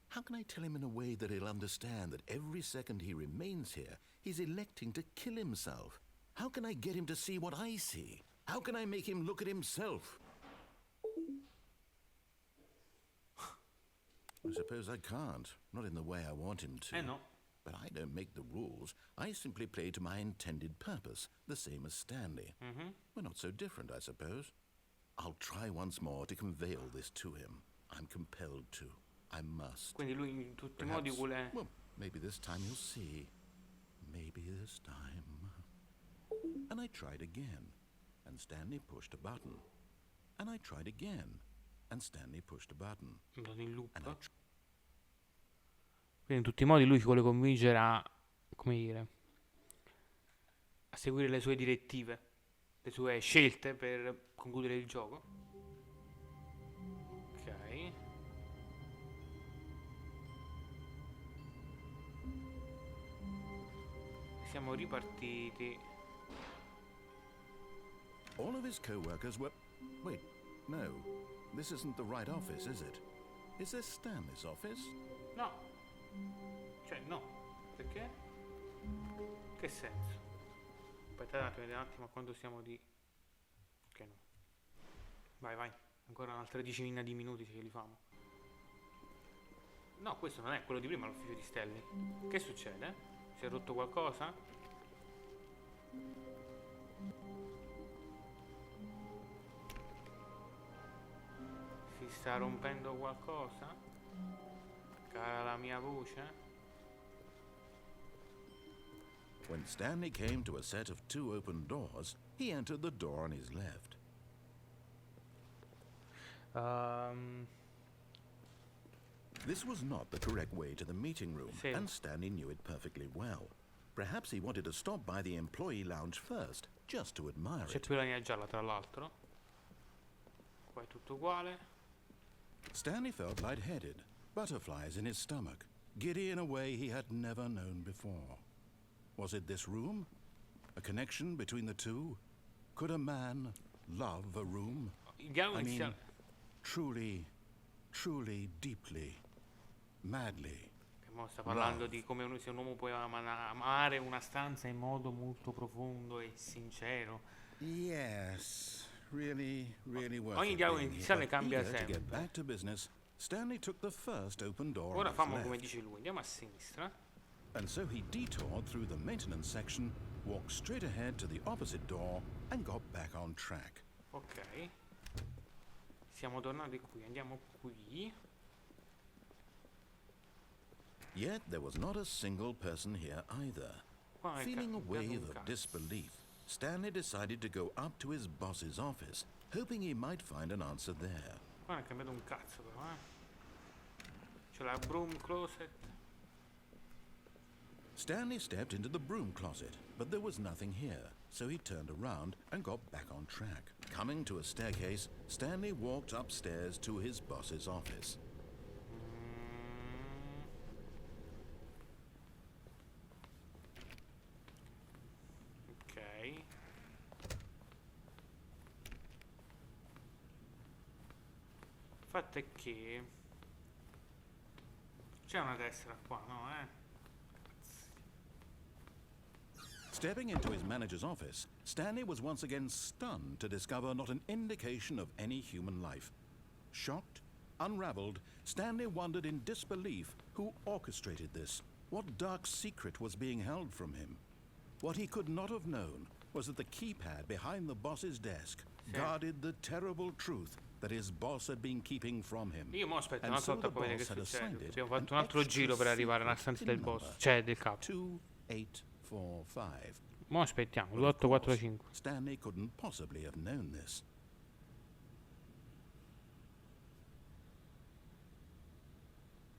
S2: How can I tell him in a way that he'll understand that every second he remains here, he's electing to kill himself? How can I get him to see what I see? How can I make him look at himself? I suppose I can't. Not in the way I want him to.
S1: No.
S2: But I don't make the rules. I simply play to my intended purpose, the same as Stanley. We're not so different, I suppose. I'll try once more to convey all this to him. I'm compelled to. I must.
S1: Quindi lui in tutti i modi vuole...
S2: Well, maybe this time he'll see. Maybe this time. And I tried again, and Stanley pushed a button. And I tried again, and Stanley pushed a button.
S1: Andato in loop.
S2: And I
S1: Quindi in tutti i modi lui ci vuole convincere a, come dire, a seguire le sue direttive, le sue scelte per concludere il gioco. Ok. Siamo ripartiti.
S2: All of his co-workers were... Wait, no. This isn't the right office, is it? Is this Stanley's office?
S1: No. Cioè, no. Perché? Che senso? Aspettate un attimo a quando siamo di... Ok, no. Vai, vai. Ancora un'altra decina di minuti se li famo. No, questo non è quello di prima, l'ufficio di Stanley. Che succede? Si è rotto qualcosa? Si sta rompendo qualcosa? Cara la mia voce?
S2: When Stanley came to a set of 2 open doors, he entered the door on his left. This was not the correct way to the meeting room,
S1: Sì.
S2: and Stanley knew it perfectly well. Perhaps he wanted to stop by the employee lounge first, just to admire
S1: C'è
S2: it.
S1: più la linea gialla tra l'altro. Qua è tutto uguale.
S2: Stanley felt lightheaded, butterflies in his stomach, giddy in a way he had never known before. Was it this room? A connection between the two? Could a man love a room?
S1: Il dialogo
S2: I mean,
S1: iniziale.
S2: truly, truly, deeply, madly.
S1: Che mo sta parlando di come se un uomo può amare una stanza in modo molto profondo e sincero.
S2: Yes, really, really worth
S1: Ogni
S2: it
S1: dialogo
S2: being here.
S1: iniziale
S2: But
S1: cambia
S2: eager to get
S1: sempre.
S2: back to business, Stanley took the first open door on
S1: Ora
S2: his
S1: famo come
S2: left.
S1: dice lui, andiamo a sinistra.
S2: And so he detoured through the maintenance section, walked straight ahead to the opposite door, and got back on track.
S1: Ok. Siamo tornati qui, andiamo qui.
S2: Yet there was not a single person here either.
S1: Qua è
S2: Feeling a
S1: cambiato
S2: wave
S1: un
S2: of
S1: cazzo.
S2: disbelief, Stanley decided to go up to his boss's office, hoping he might find an answer there.
S1: Qua non è cambiato un cazzo però, C'è la broom closet.
S2: Stanley stepped into the broom closet, but there was nothing here, so he turned around and got back on track. Coming to a staircase, Stanley walked upstairs to his boss's office.
S1: Ok. Il fatto è che c'è una tessera qua, no,
S2: Stepping into his manager's office, Stanley was once again stunned to discover not an indication of any human life. Shocked, unraveled, Stanley wondered in disbelief who orchestrated this. What dark secret was being held from him? What he could not have known was that the keypad behind the boss's desk guarded the terrible truth that his boss had been keeping from him.
S1: Io mo aspetto
S2: And
S1: una
S2: so
S1: volta
S2: the
S1: poi vedere che
S2: boss had
S1: succede.
S2: assigned it
S1: Abbiamo fatto
S2: an
S1: un altro
S2: extra
S1: giro per arrivare alla
S2: secret
S1: stanza del
S2: PIN
S1: boss,
S2: number,
S1: cioè del capo.
S2: 2845.
S1: Mo aspettiamo,
S2: Well, of course,
S1: 2845.
S2: Stanley couldn't possibly have known this.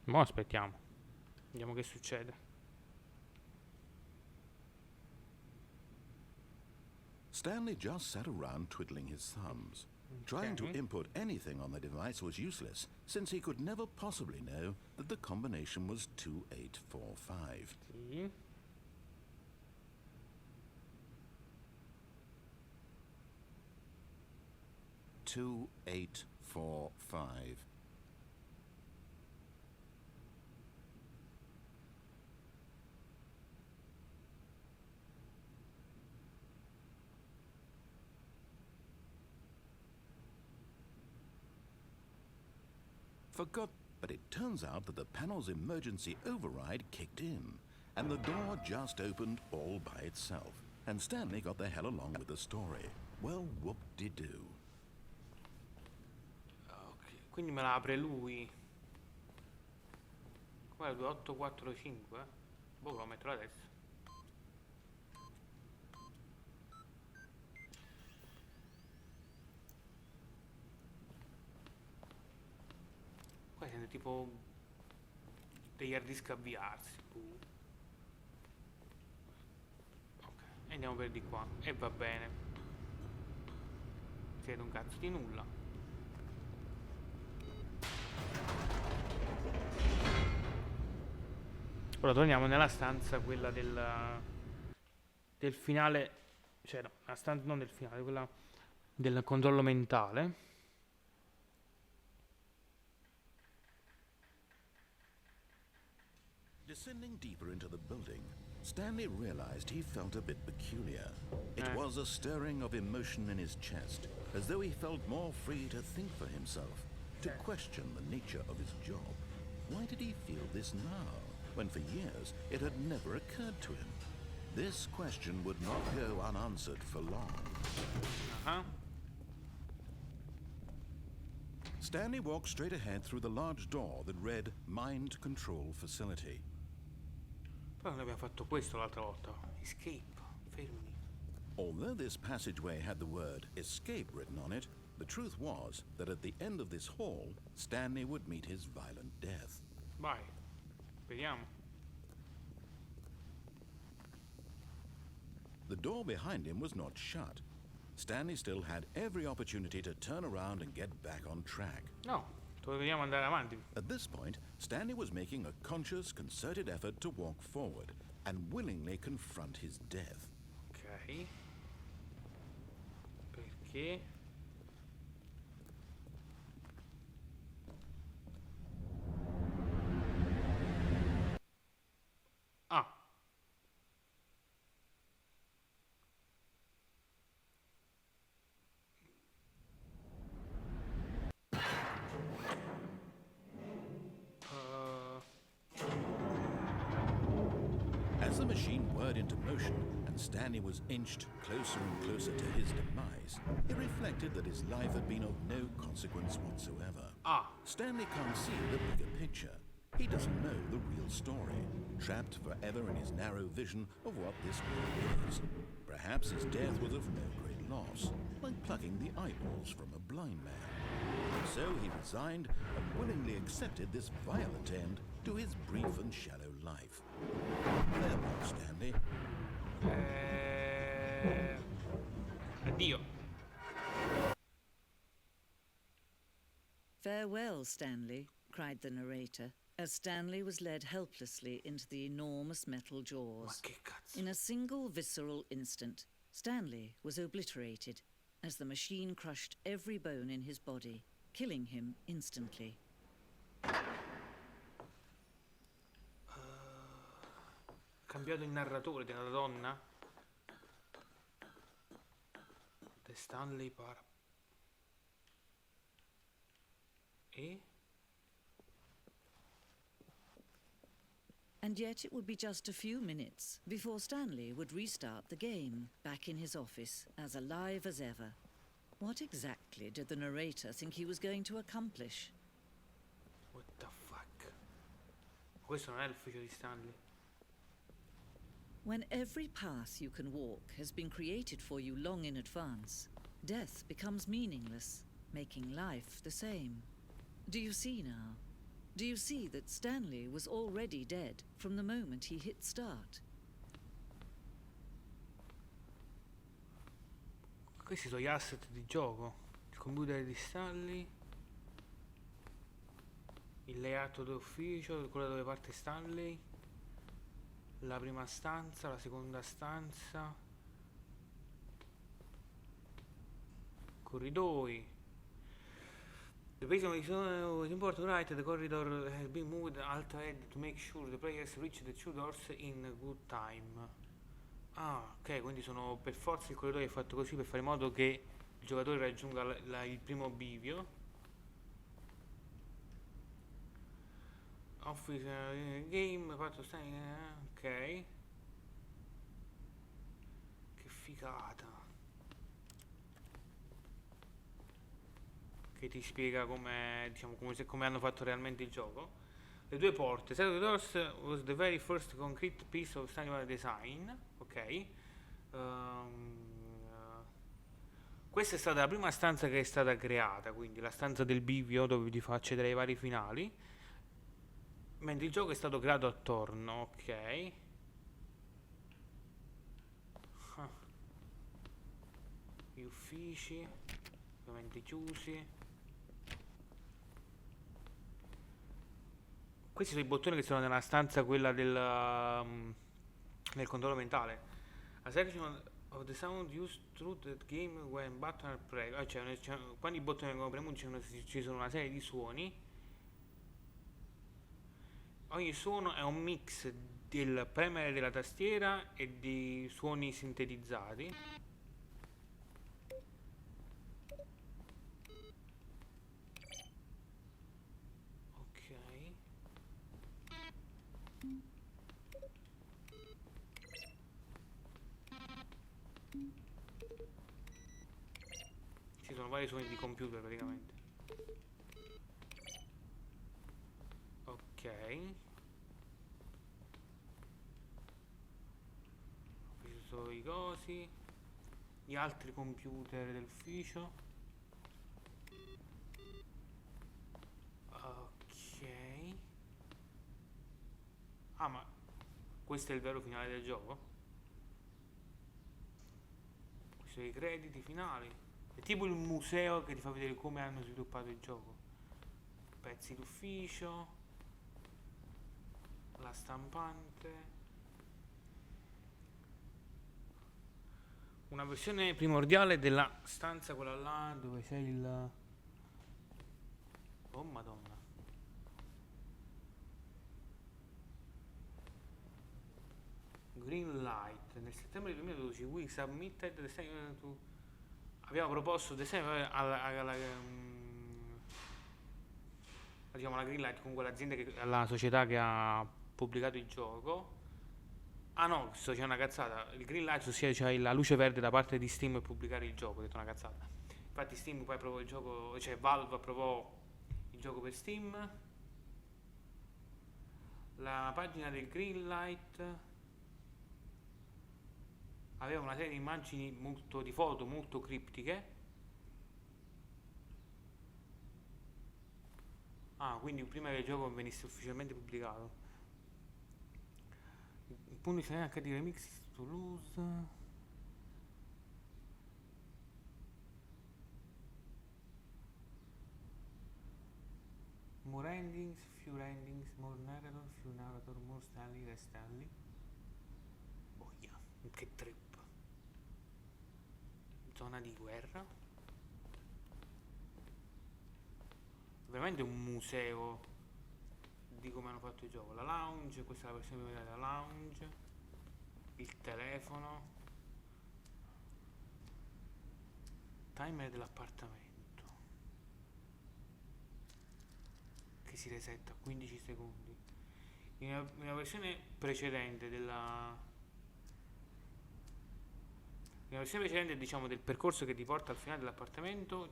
S1: Mo aspettiamo. Vediamo che succede.
S2: Stanley just sat around twiddling his thumbs. Trying to input anything on the device was useless, since he could never possibly know that the combination was 2845.
S1: Sì.
S2: Two, 845. Forgot, but it turns out that the panel's emergency override kicked in, and the door just opened all by itself, and Stanley got the hell along with the story. Well, whoop-de-doo.
S1: Ok, quindi me la apre lui. Qua è 2845, Boh, lo metto adesso. Qua sente tipo degli hard disk avviarsi. Ok, e andiamo per di qua. E va bene. Si vede un cazzo di nulla. Ora torniamo nella stanza, quella del finale. Cioè no, la stanza non del finale, quella del controllo mentale.
S2: Descending deeper into the building, Stanley realized he felt a bit peculiar. It was a stirring of emotion in his chest, as though he felt more free to think for himself, to question the nature of his job. Why did he feel this now, when for years it had never occurred to him? This question would not go unanswered for long. Stanley walked straight ahead through the large door that read Mind Control Facility.
S1: Però noi abbiamo fatto questo l'altra volta. Escape, fermi.
S2: Although this passageway had the word escape written on it, the truth was that at the end of this hall, Stanley would meet his violent death.
S1: Vai, vediamo.
S2: The door behind him was not shut. Stanley still had every opportunity to turn around and get back on track.
S1: No, dobbiamo andare avanti.
S2: At this point, Stanley was making a conscious, concerted effort to walk forward and willingly confront his death.
S1: Ok. Perché? Ah.
S2: As the machine whirred into motion and Stanley was inched closer and closer to his demise, he reflected that his life had been of no consequence whatsoever. Stanley can't see the bigger picture. He doesn't know the real story, trapped forever in his narrow vision of what this world is. Perhaps his death was of no great loss, like plucking the eyeballs from a blind man. So he resigned and willingly accepted this violent end to his brief and shallow life. Farewell, Stanley.
S1: Addio.
S4: Farewell, Stanley, cried the narrator, as Stanley was led helplessly into the enormous metal
S1: Ma
S4: jaws.
S1: che cazzo?
S4: In a single visceral instant, Stanley was obliterated as the machine crushed every bone in his body, killing him instantly.
S1: Cambiato il narratore della donna? Stanley para... E?
S4: And yet it would be just a few minutes before Stanley would restart the game, back in his office, as alive as ever. What exactly did the narrator think he was going to accomplish?
S1: What the fuck? Questo non è l'ufficio di Stanley.
S4: When every path you can walk has been created for you long in advance, death becomes meaningless, making life the same. Do you see now? Do you see that Stanley was already dead from the moment he hit start?
S1: Questi sono gli asset di gioco. Il computer di Stanley. Il layout d'ufficio, quello dove parte Stanley. La prima stanza, la seconda stanza. Corridoi. The basement is important, right? The corridor has been moved alt ahead to make sure the players reach the two doors in good time. Ah, ok, quindi sono per forza il corridoio è fatto così per fare in modo che il giocatore raggiunga il primo bivio. Office game, fatto ok. Che figata. Che ti spiega come, diciamo, come hanno fatto realmente il gioco. Le due porte. Set of the Doors was the very first concrete piece of Stanley design. Ok. Questa è stata la prima stanza che è stata creata, quindi la stanza del bivio dove ti fa accedere ai vari finali. Mentre il gioco è stato creato attorno, ok. Gli uffici, ovviamente chiusi. Questi sono i bottoni che sono nella stanza quella del controllo mentale. A section of the sound used through the game when button are pressed. Quando i bottoni vengono premuti ci sono una serie di suoni. Ogni suono è un mix del premere della tastiera e di suoni sintetizzati. Ci sono vari suoni di computer praticamente. Ok. Questi sono i cosi. Gli altri computer dell'ufficio. Ok. Ah, ma questo è il vero finale del gioco? Questi sono i crediti finali. È tipo il museo che ti fa vedere come hanno sviluppato il gioco. Pezzi d'ufficio, la stampante. Una versione primordiale della stanza, quella là dove c'è il... Oh madonna. Green light. Nel settembre del 2012 we submitted the second to... Abbiamo proposto diciamo la Greenlight, comunque l'azienda la società che ha pubblicato il gioco. Ah no, c'è una cazzata. Il Greenlight, ossia c'è la luce verde da parte di Steam per pubblicare il gioco, ho detto una cazzata. Infatti Steam poi approvò il gioco, cioè Valve approvò il gioco per Steam. La pagina del Greenlight aveva una serie di immagini di foto molto criptiche. Ah, quindi prima che il gioco venisse ufficialmente pubblicato. Il punto di finale HD Remix Toulouse. More endings, more narrator, more Stanley, less Stanley. Boia, che trip. Zona di guerra. Veramente un museo di come hanno fatto il gioco. La lounge, questa è la versione della lounge. Il telefono. timer dell'appartamento che si resetta a 15 secondi. In una versione precedente diciamo del percorso che ti porta al finale dell'appartamento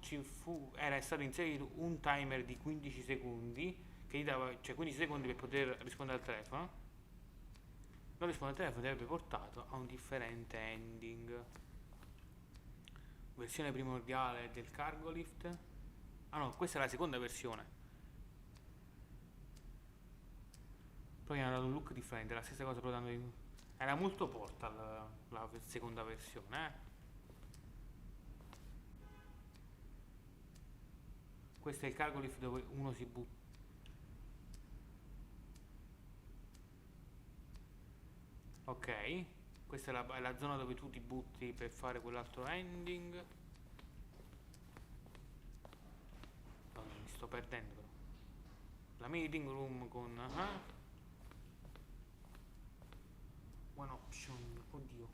S1: era stato inserito un timer di 15 secondi che gli dava, cioè 15 secondi per poter rispondere al telefono. Non rispondere al telefono ti avrebbe portato a un differente ending. Versione primordiale del cargo lift. Ah no, questa è la seconda versione. Poi hanno dato un look differente, la stessa cosa però era molto Portal la seconda versione, Questo è il cargo lift dove uno si butta. Ok, questa è la zona dove tu ti butti per fare quell'altro ending. Madonna, mi sto perdendo però. La meeting room con one option, oddio.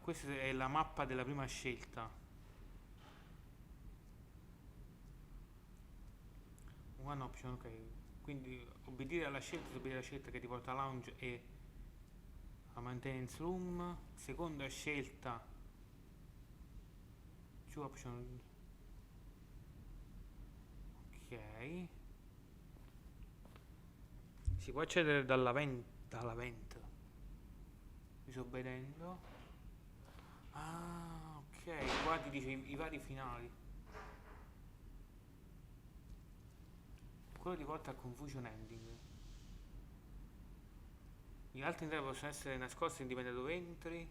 S1: Questa è la mappa della prima scelta. One option, ok. Quindi obbedire alla scelta che ti porta a lounge e a maintenance room. Seconda scelta. Two option. Ok. Si può accedere dalla vent. Disobbedendo. Ah, ok. Qua ti dice i vari finali. Quello ti porta a confusion ending. Gli altri entrate possono essere nascosti in dipende da dove entri.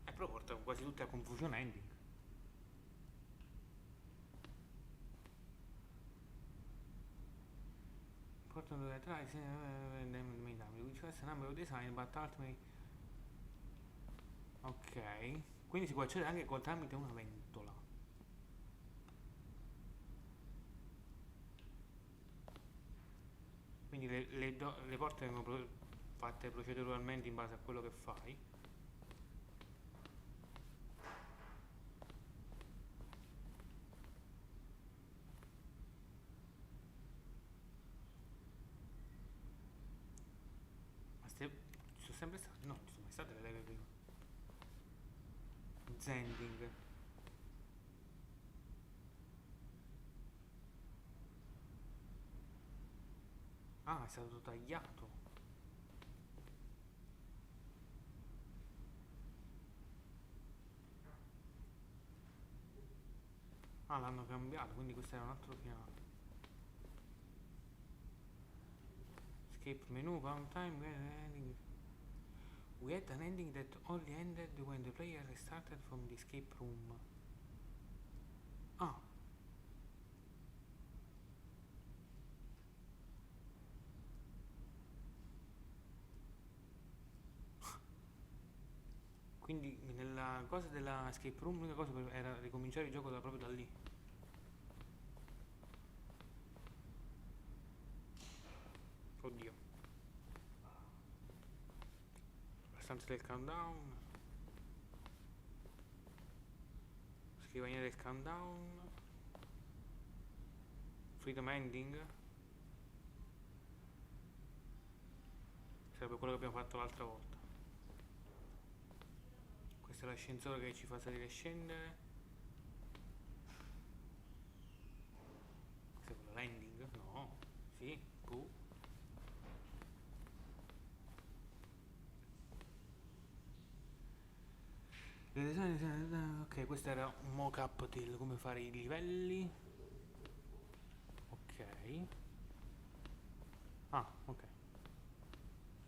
S1: E però portano quasi tutti a confusion ending. Portano dove entrare, which has a number of design, but ultimately. Ok, quindi si può accedere anche tramite una ventola. Quindi le porte vengono fatte proceduralmente in base a quello che fai. Ma ci sono sempre state? No, ci sono mai state le leve prima. Zending. Ah, è stato tagliato. Ah, l'hanno cambiato, quindi questo era un altro finale. Escape menu, found time, ending. We had an ending that only ended when the player restarted from the escape room. Ah. Quindi nella cosa della escape room l'unica cosa era ricominciare il gioco proprio da lì. Oddio. La stanza del countdown. Scrivania del countdown. Freedom ending. Sarebbe quello che abbiamo fatto l'altra volta. Questo è l'ascensore che ci fa salire e scendere. Questo è quello landing? No. Sì. Ok, questo era un mock-up di come fare i livelli. Ok. Ah, ok.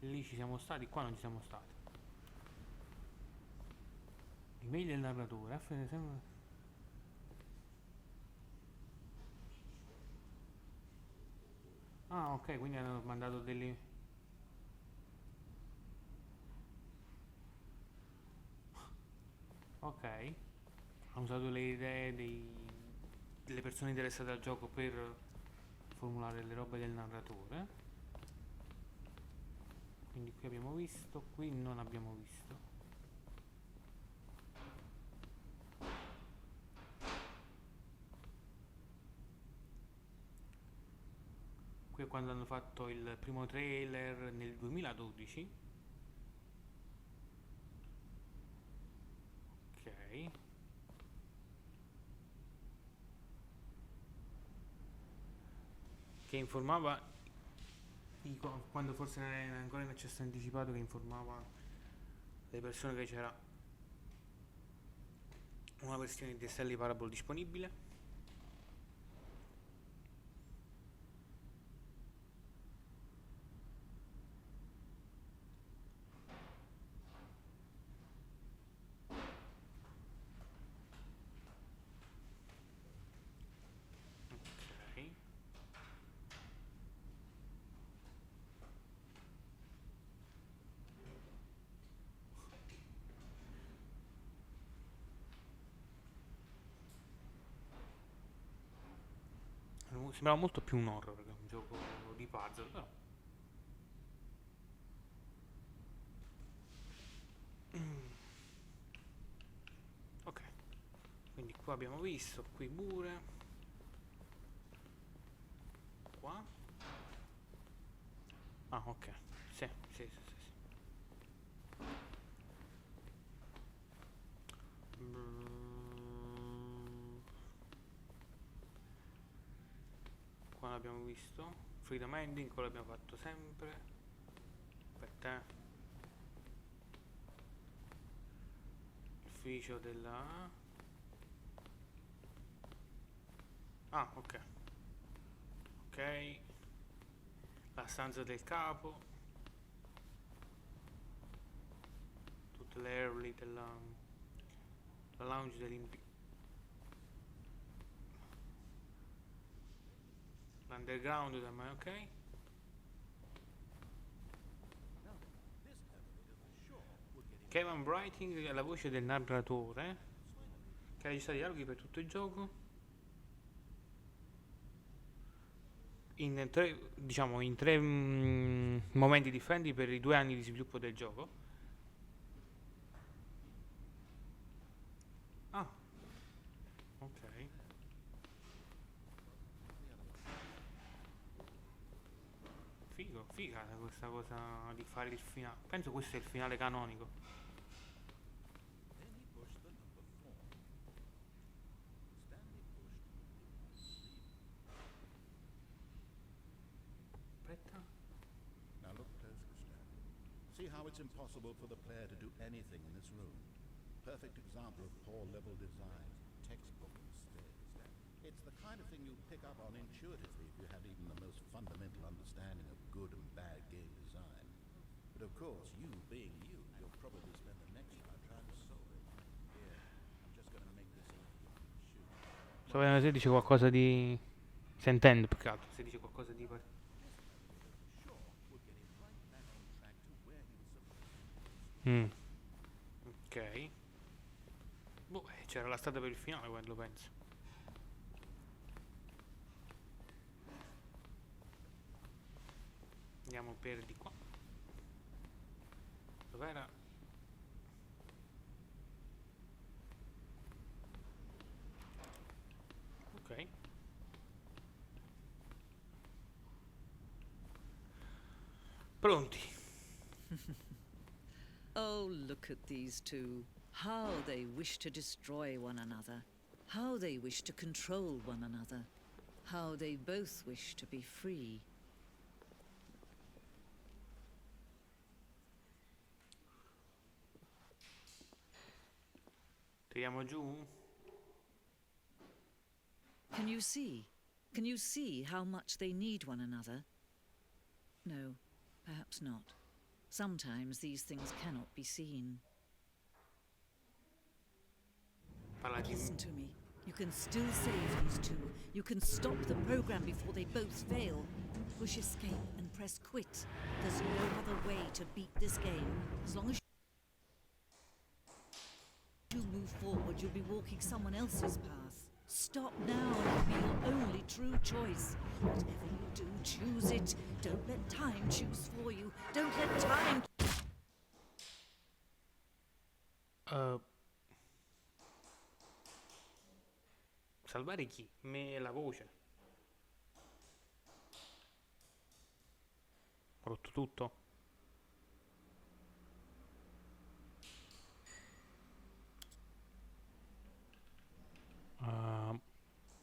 S1: Lì ci siamo stati, qua non ci siamo stati. Email del narratore. Ah, ok, quindi hanno mandato delle. Ok, hanno usato le idee delle persone interessate al gioco per formulare le robe del narratore. Quindi qui abbiamo visto, qui non abbiamo visto. Qui è quando hanno fatto il primo trailer nel 2012. Ok. Che informava quando forse era ancora in accesso anticipato, che informava le persone che c'era una versione di STANLEY Parable disponibile. Ok. Sembrava molto più un horror che un gioco di puzzle, però. Ok, quindi qua abbiamo visto, qui pure. Qua. Ah, ok. Sì, sì, sì, sì, sì. Qua l'abbiamo visto. Freedom Ending, qua l'abbiamo fatto sempre. Aspetta. Ufficio della... Ah, ok. Ok. La stanza del capo. Tutte le early della... La lounge l'underground, ok. Kevin Brighting è la voce del narratore, che ha registrato i dialoghi per tutto il gioco. In tre, diciamo, in tre momenti differenti per i 2 anni di sviluppo del gioco. Ah, ok. Figo, figa questa cosa di fare il finale. Penso questo è il finale canonico. Aspetta.
S2: Now look closer, Stanley. See how it's impossible for the player to do anything in this room? Perfect example of poor level design. Textbook instead. It's the kind of thing you pick up on intuitively if you had even the most fundamental understanding of good and bad game design. But of course, you being you, you'll probably spend the next round trying to solve it. Here, I'm just going to make this easy. Shoot.
S1: Sto vedendo se dice qualcosa di... Sentendo più che altro, se dice qualcosa di... Ok. Boh, c'era la strada per il finale, quello penso. Andiamo per di qua. Dov'era? Ok. Pronti.
S4: Oh, look at these two. How they wish to destroy one another. How they wish to control one another. How they both wish to be free.
S1: Tiriamo giù?
S4: Can you see? Can you see how much they need one another? No, perhaps not. Sometimes these things cannot be seen.
S1: Parla di...
S4: Listen to me. You can still save these two. You can stop the program before they both fail. Push escape and press quit. There's no other way to beat this game. As long as you move forward, you'll be walking someone else's path. Stop now and it'll be your only true choice. Whatever you do, choose it. Don't let time choose for you. Don't let time...
S1: Salvare chi? Me la voce. Ho rotto tutto.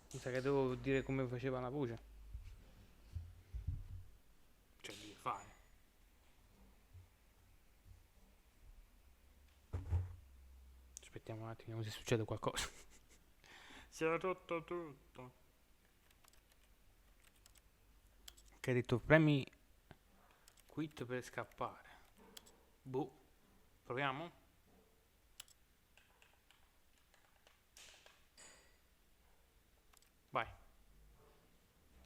S1: Mi sa che devo dire come faceva la voce. Cioè di fare. Aspettiamo un attimo, vediamo se succede qualcosa. Si è rotto tutto. Che ha detto premi quit per scappare. Boh. Proviamo? Vai.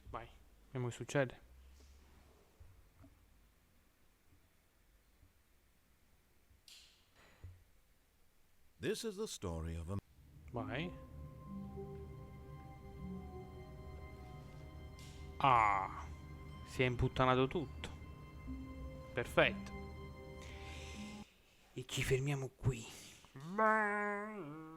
S1: Vai. Vediamo che succede.
S2: This is the story of a...
S1: Vai. Ah. Si è imputtanato tutto. Perfetto. E ci fermiamo qui. Bye.